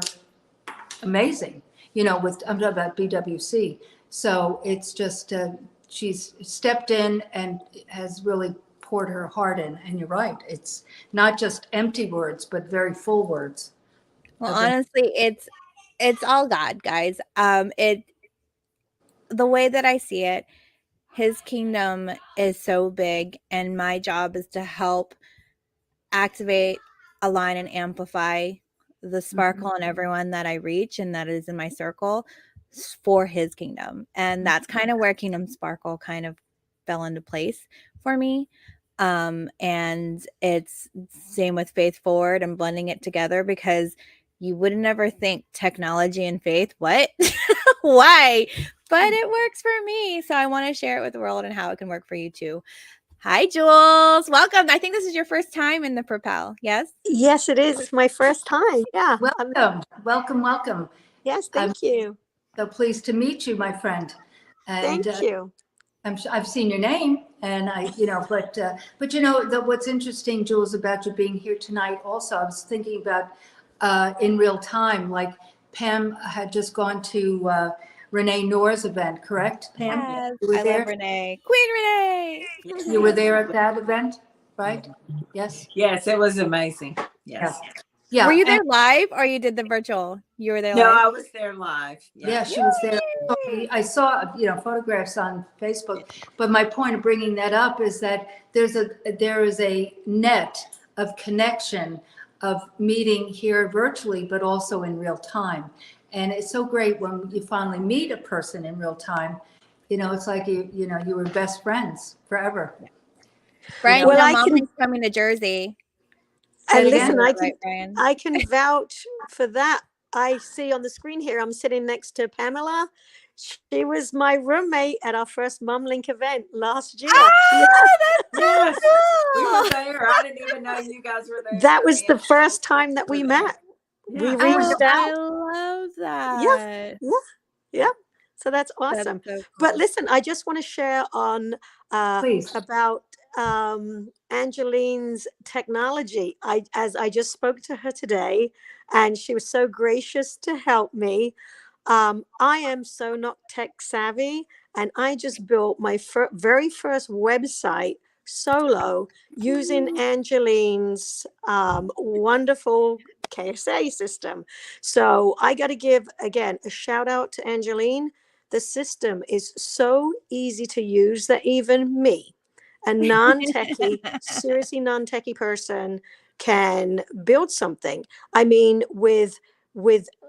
amazing, I'm talking about BWC. So it's just, she's stepped in and has really poured her heart in. And you're right. It's not just empty words, but very full words. Well, Okay. honestly, it's all God, guys. The way that I see it, his kingdom is so big, and my job is to help activate, align, and amplify the sparkle in everyone that I reach and that is in my circle for his kingdom. And that's kind of where Kingdom Sparkle kind of fell into place for me. And it's same with Faith Forward and blending it together, because you would never think technology and faith, what? Why? But it works for me. So I want to share it with the world and how it can work for you too. Hi, Jules. Welcome. I think this is your first time in the Propel. Yes? Yes, it is. It's my first time. Yeah. Welcome. Yes, I'm thank you. so pleased to meet you, my friend. And Thank you. I've seen your name, and what's interesting, Jules, about you being here tonight. Also, I was thinking about in real time, like Pam had just gone to Renee Noor's event, correct, Pam? Yes. You were I there? love Renee. Queen Renee. You were there at that event, right? Yes. Yes, it was amazing. Yes. Yeah. Were you there live or you did the virtual? You were there No, live? I was there live. Yeah, she was there. I saw, photographs on Facebook. But my point of bringing that up is that there is a net of connection of meeting here virtually, but also in real time. And it's so great when you finally meet a person in real time. It's like you were best friends forever. Brian, Well, I Mom can- is coming to Jersey. And Say it listen, again. Brian. I can vouch for that. I see on the screen here, I'm sitting next to Pamela. She was my roommate at our first MomLink event last year. Yes. We were there. I didn't even know you guys were there. That was the first time that we met. We Yeah. reached I out. love that. Yeah. So that's awesome. That's so But cool. listen, I just want to share on Please. about Angeline's technology. As I just spoke to her today, and she was so gracious to help me. I am so not tech savvy, and I just built my very first website solo using Angeline's wonderful KSA system. So I got to give again a shout out to Angeline. The system is so easy to use that even me, a non-techie, seriously non-techie person, can build something. I mean, with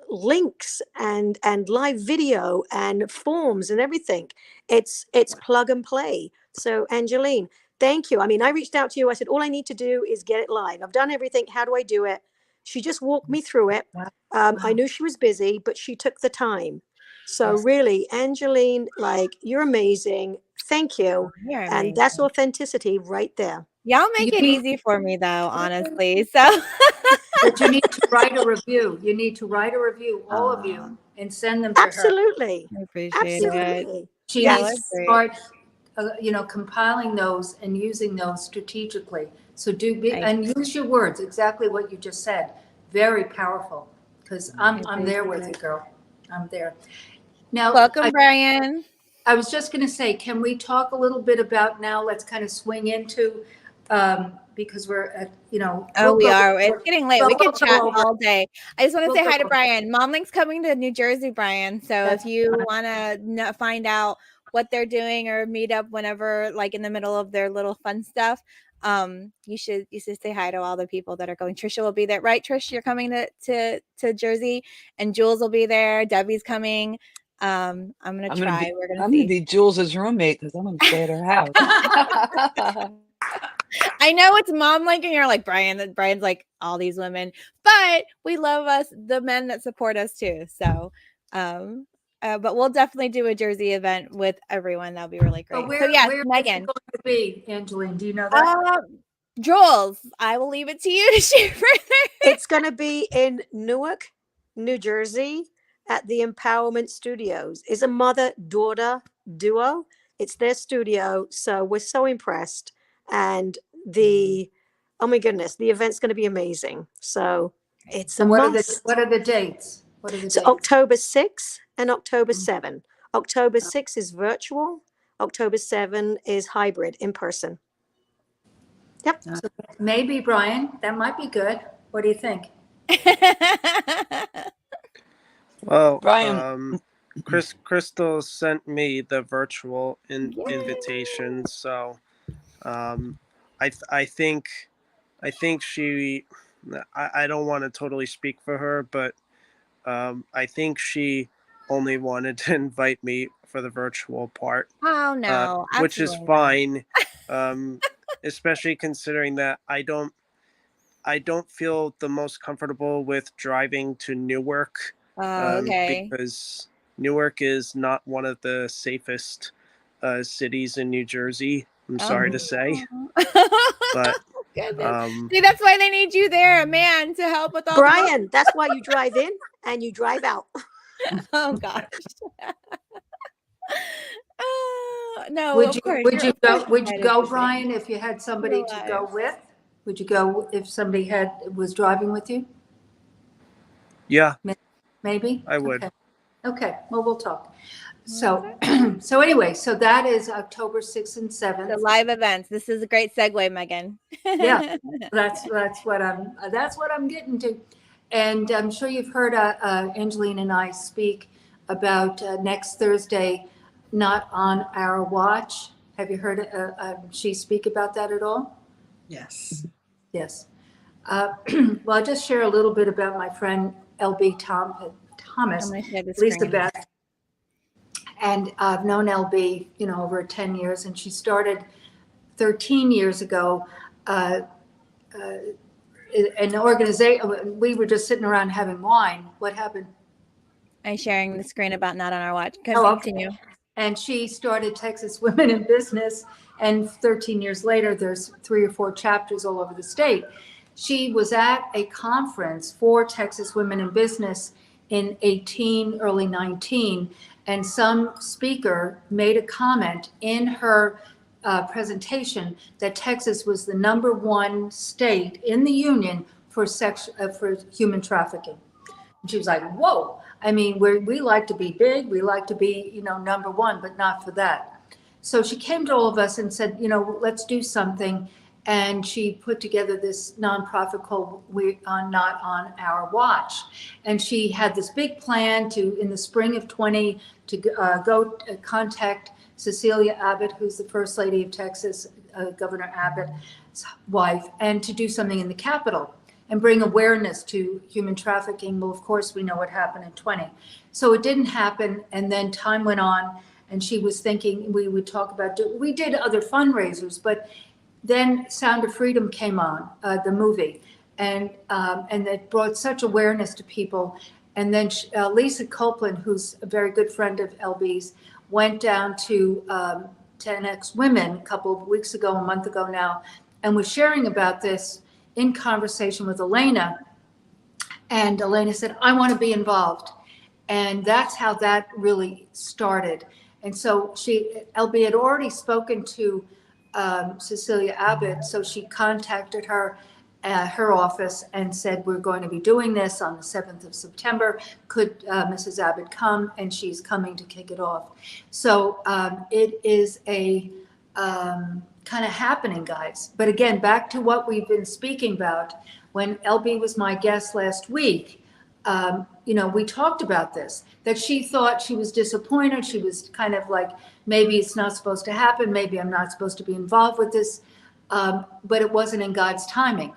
links and live video and forms and everything. It's plug and play. So Angeline, thank you. I mean, I reached out to you. I said, all I need to do is get it live. I've done everything. How do I do it? She just walked me through it. I knew she was busy, but she took the time. So Yes. really, Angeline, like, you're amazing. Thank you. You're And that's amazing. authenticity right there. Y'all make You it need- easy for me though, honestly. So But you need to write a review. You need to write a review, all of Aw. you, and send them to her. Absolutely. I appreciate it. Absolutely. She Yes. needs to Great. start, compiling those and using those strategically. So and use your words, exactly what you just said. Very powerful, because I'm there with you, girl. I'm there. Now, Welcome, Brian. I was just going to say, can we talk a little bit about now? Let's kind of swing into, because we're at, Oh, we are. It's getting late. We could we'll go chat over. all day. I just want to We'll say hi go to over. Brian. Mom Link's coming to New Jersey, Brian. So That's if you fine. want to find out what they're doing or meet up whenever, like in the middle of their little fun stuff, you should say hi to all the people that are going. Trisha will be there, right? Trish, you're coming to Jersey, and Jules will be there. Debbie's coming. I'm gonna try. We're gonna I'm see. gonna be Jules's roommate because I'm gonna stay at her house. I know it's Mom Link, and you're like, Brian's like all these women, but we love the men that support us too. So, but we'll definitely do a Jersey event with everyone. That'll be really great. So yes, where Megan. is it going to be, Angeline? Do you know that? Jules, I will leave it to you to share further. It's going to be in Newark, New Jersey, at the Empowerment Studios. It's a mother-daughter duo. It's their studio, so we're so impressed. And oh my goodness, the event's going to be amazing. So it's a And what must. are the dates? So October 6th and October 7th. October 6th is virtual. October 7th is hybrid, in person. Yep. So maybe, Brian, that might be good. What do you think? Well, Brian. Crystal sent me the virtual invitation, so I think she. I don't want to totally speak for her, but I think she only wanted to invite me for the virtual part. Oh no, which is fine, especially considering that I don't feel the most comfortable with driving to Newark. Okay. Because Newark is not one of the safest cities in New Jersey. I'm sorry to say, but see, that's why they need you there, a man, to help with all. Brian, that's why you drive in and you drive out. Oh gosh. No. Would you go, Brian, Brian, if you had somebody to go with? Would you go if somebody was driving with you? Yeah. Maybe? I would. Okay. Well, we'll talk. So, anyway, so that is October 6th and 7th. The live events. This is a great segue, Megan. Yeah, that's what I'm getting to. And I'm sure you've heard Angeline and I speak about next Thursday, Not on Our Watch. Have you heard she speak about that at all? Yes. Yes. Well, I'll just share a little bit about my friend LB Thomas, Elizabeth. And I've known LB, over 10 years, and she started 13 years ago an organization. We were just sitting around having wine. What happened? I'm sharing the screen about Not on Our Watch. Continue. And she started Texas Women in Business, and 13 years later, there's 3 or 4 chapters all over the state. She was at a conference for Texas Women in Business in 18, early 19, and some speaker made a comment in her presentation that Texas was the #1 state in the union for human trafficking. And she was like, whoa. I mean, we like to be big, we like to be, #1, but not for that. So she came to all of us and said, let's do something. And she put together this nonprofit called Not on Our Watch. And she had this big plan in the spring of 20, to go contact Cecilia Abbott, who's the First Lady of Texas, Governor Abbott's wife, and to do something in the Capitol and bring awareness to human trafficking. Well, of course, we know what happened in 20. So it didn't happen. And then time went on, and she was thinking we would talk about, we did other fundraisers, but then Sound of Freedom came on, the movie. and it brought such awareness to people. And then Lisa Copeland, who's a very good friend of LB's, went down to 10X Women a couple of weeks ago, a month ago now, and was sharing about this in conversation with Elena. And Elena said, I want to be involved. And that's how that really started. And so LB had already spoken to Cecilia Abbott, so she contacted her at her office and said, we're going to be doing this on the 7th of September. Could Mrs. Abbott come? And she's coming to kick it off. So it is a kind of happening, guys. But again, back to what we've been speaking about. When LB was my guest last week, we talked about this, that she thought she was disappointed. She was kind of like, maybe it's not supposed to happen. Maybe I'm not supposed to be involved with this. But it wasn't in God's timing.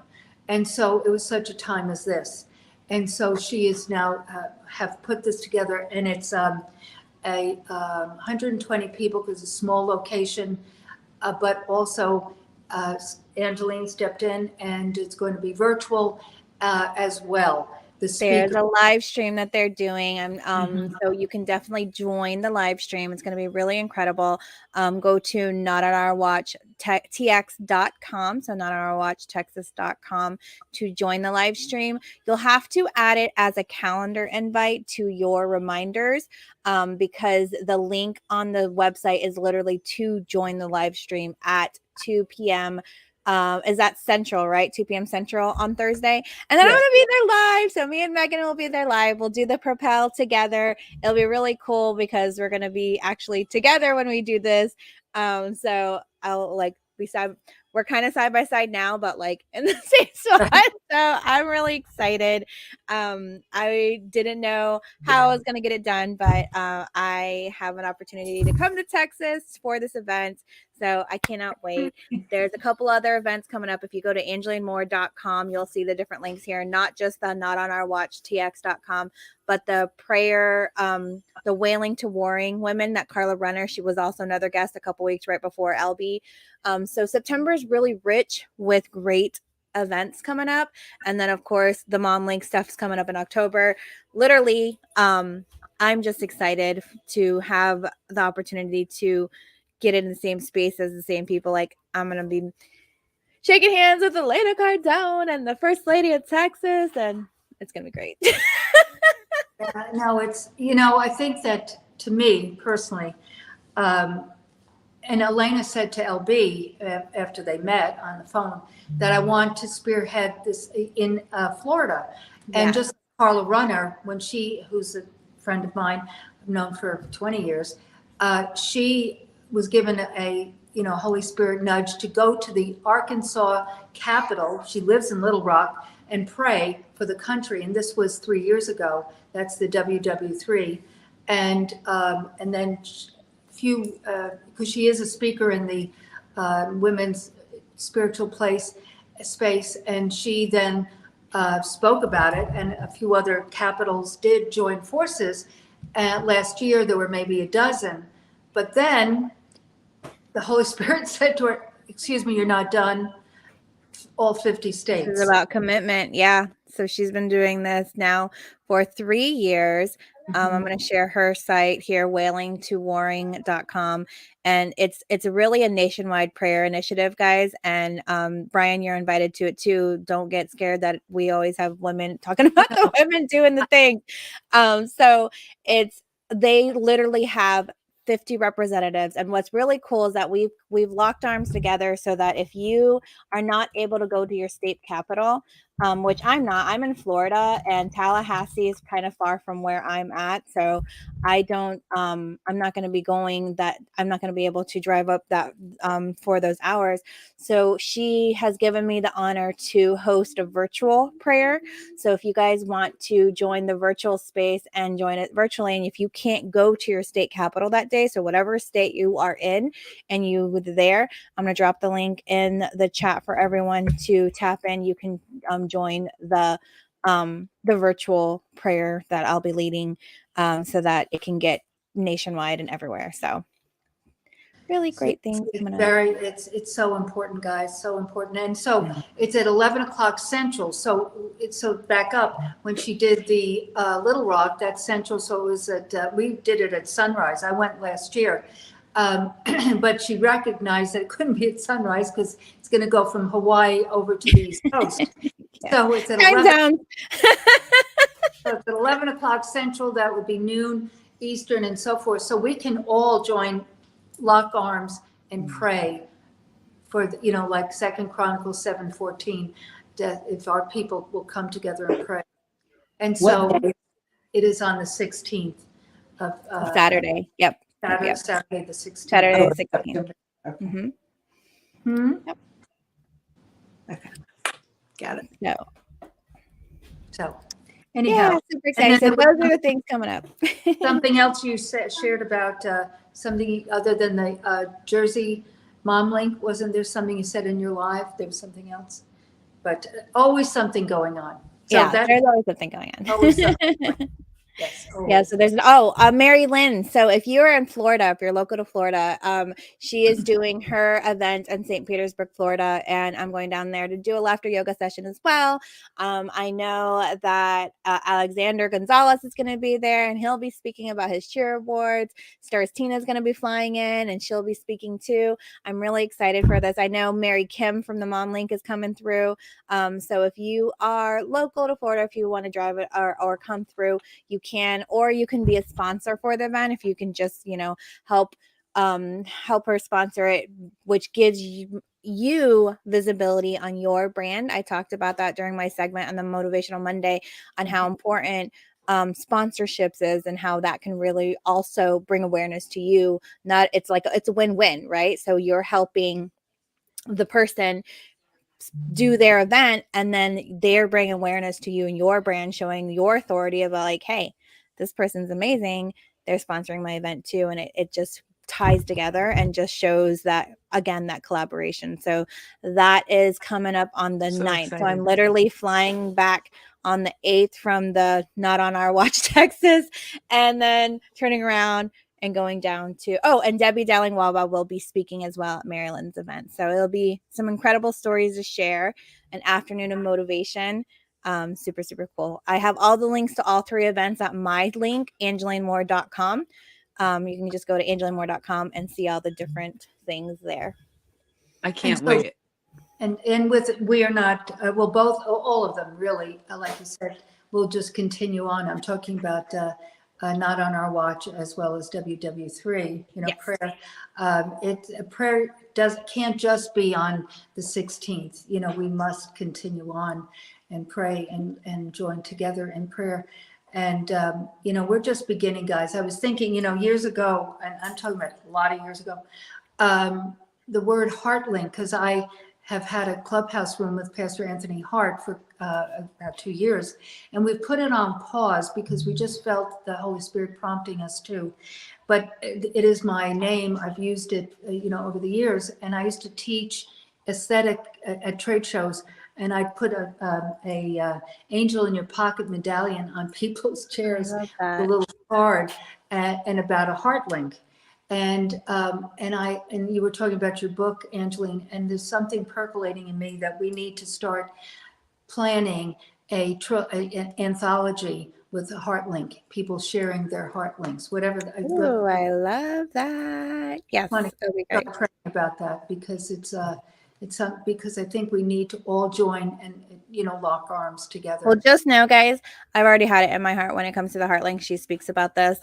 And so it was such a time as this. And so she is now have put this together, and it's 120 people because it's a small location, but also Angeline stepped in, and it's going to be virtual as well. There's a live stream that they're doing. So you can definitely join the live stream. It's going to be really incredible. Go to not on our watch tx.com. So not on our watch texas.com to join the live stream. You'll have to add it as a calendar invite to your reminders because the link on the website is literally to join the live stream at 2 p.m. Is that Central, right? 2 p.m. Central on Thursday. And then I'm going to be there live. So me and Megan will be there live. We'll do the Propel together. It'll be really cool because we're going to be actually together when we do this. So I'll we're kind of side by side now, but like in the same spot. So I'm really excited. I didn't know how I was going to get it done, but I have an opportunity to come to Texas for this event. So I cannot wait. There's a couple other events coming up. If you go to angelinemore.com, you'll see the different links here, not just the not on our watch tx.com, but the prayer, the wailing to warring women that Carla Renner, she was also another guest a couple weeks right before LB. So September is really rich with great events coming up. And then of course the Mom Link stuff's coming up in October. Literally, I'm just excited to have the opportunity to get in the same space as the same people. Like I'm going to be shaking hands with Elena Cardone and the First Lady of Texas, and it's going to be great. No, it's, I think that to me personally, and Elena said to LB after they met on the phone that I want to spearhead this in Florida. And just Carla Runner, who's a friend of mine, I've known for 20 years, she was given a Holy Spirit nudge to go to the Arkansas Capitol. She lives in Little Rock, and pray for the country. And this was 3 years ago. That's the WW3. And then because she is a speaker in the women's spiritual space, and she then spoke about it, and a few other capitals did join forces. Last year, there were maybe a dozen. But then the Holy Spirit said to her, excuse me, you're not done. All 50 states. This is about commitment. Yeah. So she's been doing this now for 3 years. I'm going to share her site here, wailingtowarring.com. And it's really a nationwide prayer initiative, guys. And Brian, you're invited to it too. Don't get scared that we always have women talking about the women doing the thing. So they literally have 50 representatives. And what's really cool is that we've locked arms together so that if you are not able to go to your state capital, which I'm not, I'm in Florida, and Tallahassee is kind of far from where I'm at. So I'm not going to be going I'm not going to be able to drive up that for those hours. So she has given me the honor to host a virtual prayer. So if you guys want to join the virtual space and join it virtually, and if you can't go to your state capital that day, so whatever state you are in and you were there, I'm going to drop the link in the chat for everyone to tap in. You can join the virtual prayer that I'll be leading so that it can get nationwide and everywhere. So really great things coming up. It's so important, guys, so important. And so it's at 11 o'clock Central. So back up, when she did the Little Rock, that's Central. So it was we did it at sunrise. I went last year. But she recognized that it couldn't be at sunrise because it's going to go from Hawaii over to the East Coast. So it's at 11. So it's at 11 o'clock Central. That would be noon Eastern and so forth. So we can all lock arms and pray for, like 2 Chronicles 7:14, if our people will come together and pray. And so it is on the 16th of Saturday. Yep. Saturday the 16th. Saturday the 16th. Okay. Mm-hmm. Yep. Okay. Got it. No. So anyhow, super exciting. So those are the things coming up. something else you shared about something other than the Jersey Mom Link. Wasn't there something you said in your live? There was something else, but always something going on. So there's always something going on. Always something going on. Yes. Yeah. So there's Mary Lynn. So if you're in Florida, if you're local to Florida, she is doing her event in St. Petersburg, Florida, and I'm going down there to do a laughter yoga session as well. I know that Alexander Gonzalez is going to be there, and he'll be speaking about his cheer awards. Stars Tina is going to be flying in, and she'll be speaking too. I'm really excited for this. I know Mary Kim from the Mom Link is coming through. So if you are local to Florida, if you want to drive it or come through, you can, or you can be a sponsor for the event if you can just help her sponsor it, which gives you visibility on your brand. I talked about that during my segment on the Motivational Monday on how important sponsorships is and how that can really also bring awareness to you. It's a win-win, right? So you're helping the person do their event, and then they're bringing awareness to you and your brand, showing your authority about like, hey, this person's amazing, they're sponsoring my event too. And it just ties together and just shows that, again, that collaboration. So that is coming up on the 9th. Excited. So I'm literally flying back on the 8th from the Not on Our Watch, Texas, and then turning around and going down to, and Debbie Dowling-Wawa will be speaking as well at Maryland's event. So it'll be some incredible stories to share, an afternoon of motivation. Super, super cool. I have all the links to all 3 events at my link, angelinemoore.com. You can just go to angelinemoore.com and see all the different things there. I can't wait. And we are not, all of them really, like you said, we'll just continue on. I'm talking about Not on Our Watch, as well as WW3, Yes. prayer. Prayer can't just be on the 16th. We must continue on and pray and join together in prayer. And, we're just beginning, guys. I was thinking, years ago, and I'm talking about a lot of years ago, the word Heartlink, because I have had a clubhouse room with Pastor Anthony Hart for about 2 years, and we put it on pause because we just felt the Holy Spirit prompting us to. But it is my name. I've used it, over the years, and I used to teach aesthetic at trade shows, and I put a angel in your pocket medallion on people's chairs, a little card, and about a heart link. And you were talking about your book, Angeline, and there's something percolating in me that we need to start planning an anthology with a heart link, people sharing their heart links, whatever. Oh, I love that. Yes, that'd be great. Praying about that because because I think we need to all join and lock arms together. Well, just know, guys, I've already had it in my heart when it comes to the heart link. She speaks about this.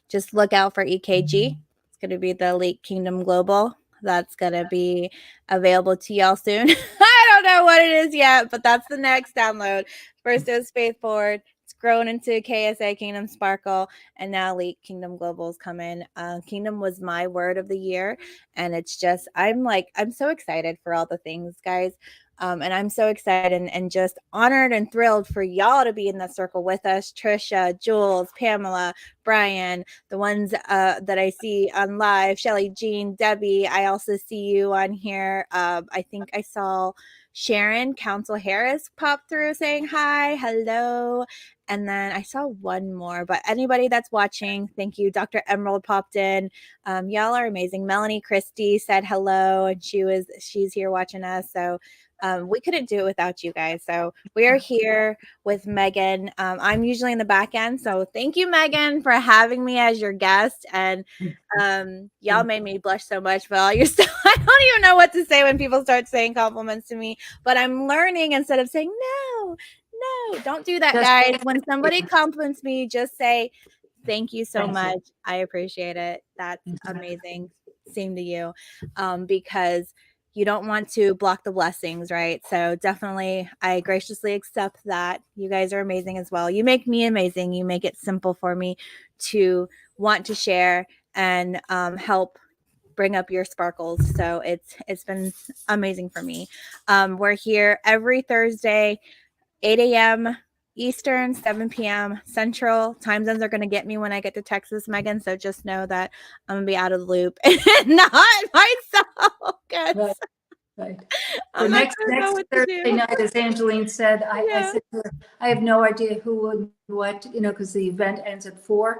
Just look out for EKG. It's going to be the Elite Kingdom Global. That's going to be available to y'all soon. I don't know what it is yet, but that's the next download. First it was Faith Forward. It's grown into KSA Kingdom Sparkle, and now Elite Kingdom Global is coming. Kingdom was my word of the year, and it's just, I'm so excited for all the things, guys. And I'm so excited and just honored and thrilled for y'all to be in that circle with us. Trisha, Jules, Pamela, Brian, the ones that I see on live, Shelly, Jean, Debbie. I also see you on here. I think I saw Sharon Council Harris popped through saying hi, hello. And then I saw one more, but anybody that's watching, thank you. Dr. Emerald popped in. Y'all are amazing. Melanie Christie said hello, and she's here watching us. So we couldn't do it without you guys. So we are here with Megan. I'm usually in the back end. So thank you, Megan, for having me as your guest. And y'all made me blush so much for all your stuff. I don't even know what to say when people start saying compliments to me, but I'm learning instead of saying no, don't do that, guys. When somebody compliments me, just say, thank you so much. I appreciate it. That's amazing. Same to you. Because you don't want to block the blessings, right? So definitely, I graciously accept that. You guys are amazing as well. You make me amazing. You make it simple for me to want to share and help bring up your sparkles. So it's been amazing for me. We're here every Thursday, 8 a.m. Eastern, 7 p.m. Central. Time zones are going to get me when I get to Texas, Megan. So just know that I'm going to be out of the loop and not myself. Right. Right. So next Thursday night, as Angeline said, I said to her, I have no idea who and what, because the event ends at 4.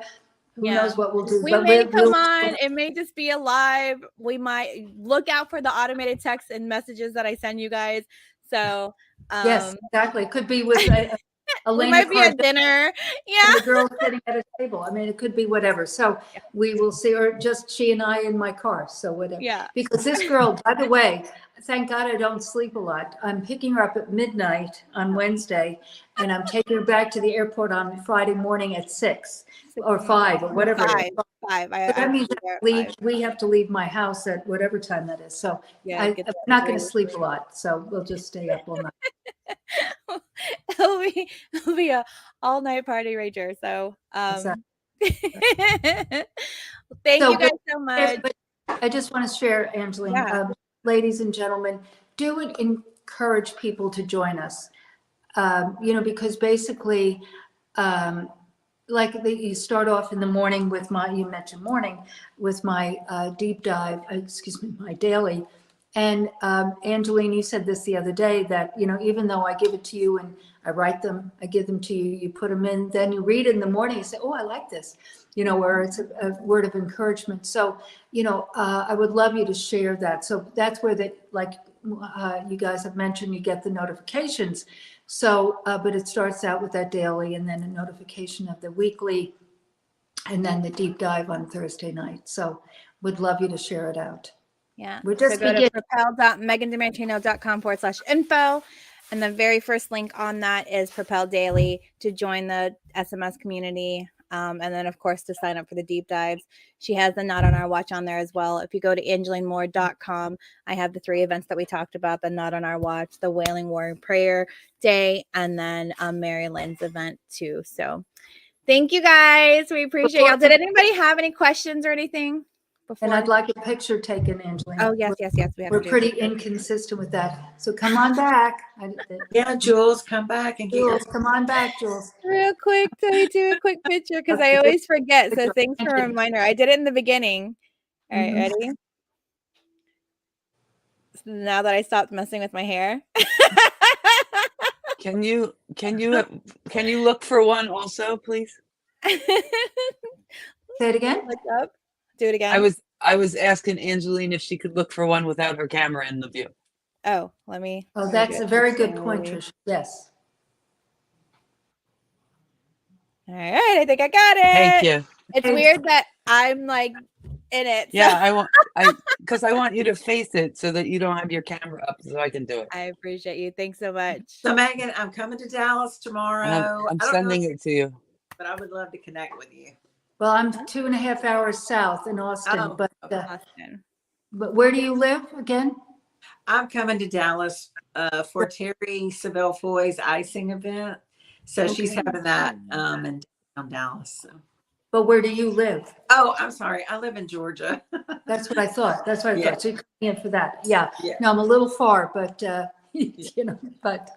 Who knows what we'll do? We may come on. It may just be a live. We might look out for the automated texts and messages that I send you guys. So yes, exactly. It could be with we might be at dinner. Yeah. And the girl sitting at a table. I mean, it could be whatever. So we will see, or just she and I in my car. So whatever. Yeah. Because this girl, by the way, thank God I don't sleep a lot. I'm picking her up at midnight on Wednesday, and I'm taking her back to the airport on Friday morning at 6 or 5 or whatever. 5. That means we have to leave my house at whatever time that is. So I'm not going to sleep a lot. So we'll just stay up all night. It'll be a all night party rager. So thank you guys so much. I just want to share, Angeline, ladies and gentlemen, do encourage people to join us. Because basically, you start off in the morning with you mentioned morning, with my deep dive, my daily. And Angeline, you said this the other day that, even though I give it to you and I write them, I give them to you, you put them in, then you read it in the morning, you say, oh, I like this, where it's a word of encouragement. So, I would love you to share that. So that's where you guys have mentioned, you get the notifications. So, but it starts out with that daily and then a notification of the weekly and then the deep dive on Thursday night. So would love you to share it out. Yeah. We're just go to propel.megandimartino.com/info. And the very first link on that is Propel Daily to join the SMS community. And then, of course, to sign up for the deep dives. She has the Not on Our Watch on there as well. If you go to AngelineMoore.com, I have the 3 events that we talked about, the Not on Our Watch, the Wailing Warrior Prayer Day, and then Mary Lynn's event too. So thank you guys. We appreciate y'all. Did anybody have any questions or anything? And I'd like a picture taken, Angeline. Oh, yes. We're pretty inconsistent with that. So come on back. Yeah, Jules, come back and Jules, come on back, Jules. Real quick, let me do a quick picture because I always forget. So thanks for a reminder. I did it in the beginning. All right, ready? So now that I stopped messing with my hair. Can you look for one also, please? Say it again. Look up. Do it again. I was asking Angeline if she could look for one without her camera in the view. Oh, let me. Oh, that's a very good point, Trish. Yes. All right, I think I got it. Thank you. It's weird that I'm like in it. So. Yeah, because I want you to face it so that you don't have your camera up, so I can do it. I appreciate you. Thanks so much. So Megan, I'm coming to Dallas tomorrow. I'm sending it to you. But I would love to connect with you. Well, I'm 2.5 hours south in Austin, but Austin. But where do you live again? I'm coming to Dallas for Terry Savelle Foy's icing event. So she's having that in downtown Dallas. So. But where do you live? Oh, I'm sorry. I live in Georgia. That's what I thought. So you're coming in for that. Yeah. Yeah. No, I'm a little far, but but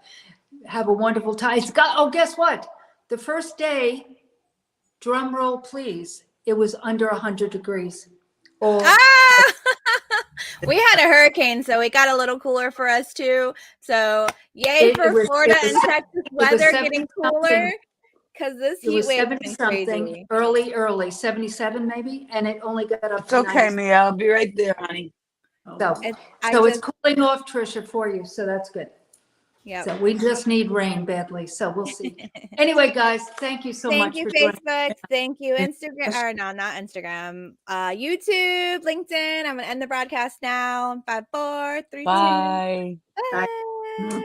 have a wonderful time. Guess what? The first day, drum roll, please. It was under 100 degrees. We had a hurricane, so it got a little cooler for us too. So yay It for was- Florida it was- and Texas weather 70 getting something. cooler, because this It heat was wave 70 has been something, crazy. early, 77 maybe, and it only got up It's to okay, 90. Mia. I'll be right there, honey. So, I so it's just, cooling off, Trisha, for you, so that's good. yeah. So we just need rain badly, so we'll see. Anyway, guys, thank you so Thank much you, for joining. Facebook. Thank you, Instagram. Or no, not Instagram. YouTube, LinkedIn. I'm gonna end the broadcast now. 5, 4, 3, 2. Bye. Bye.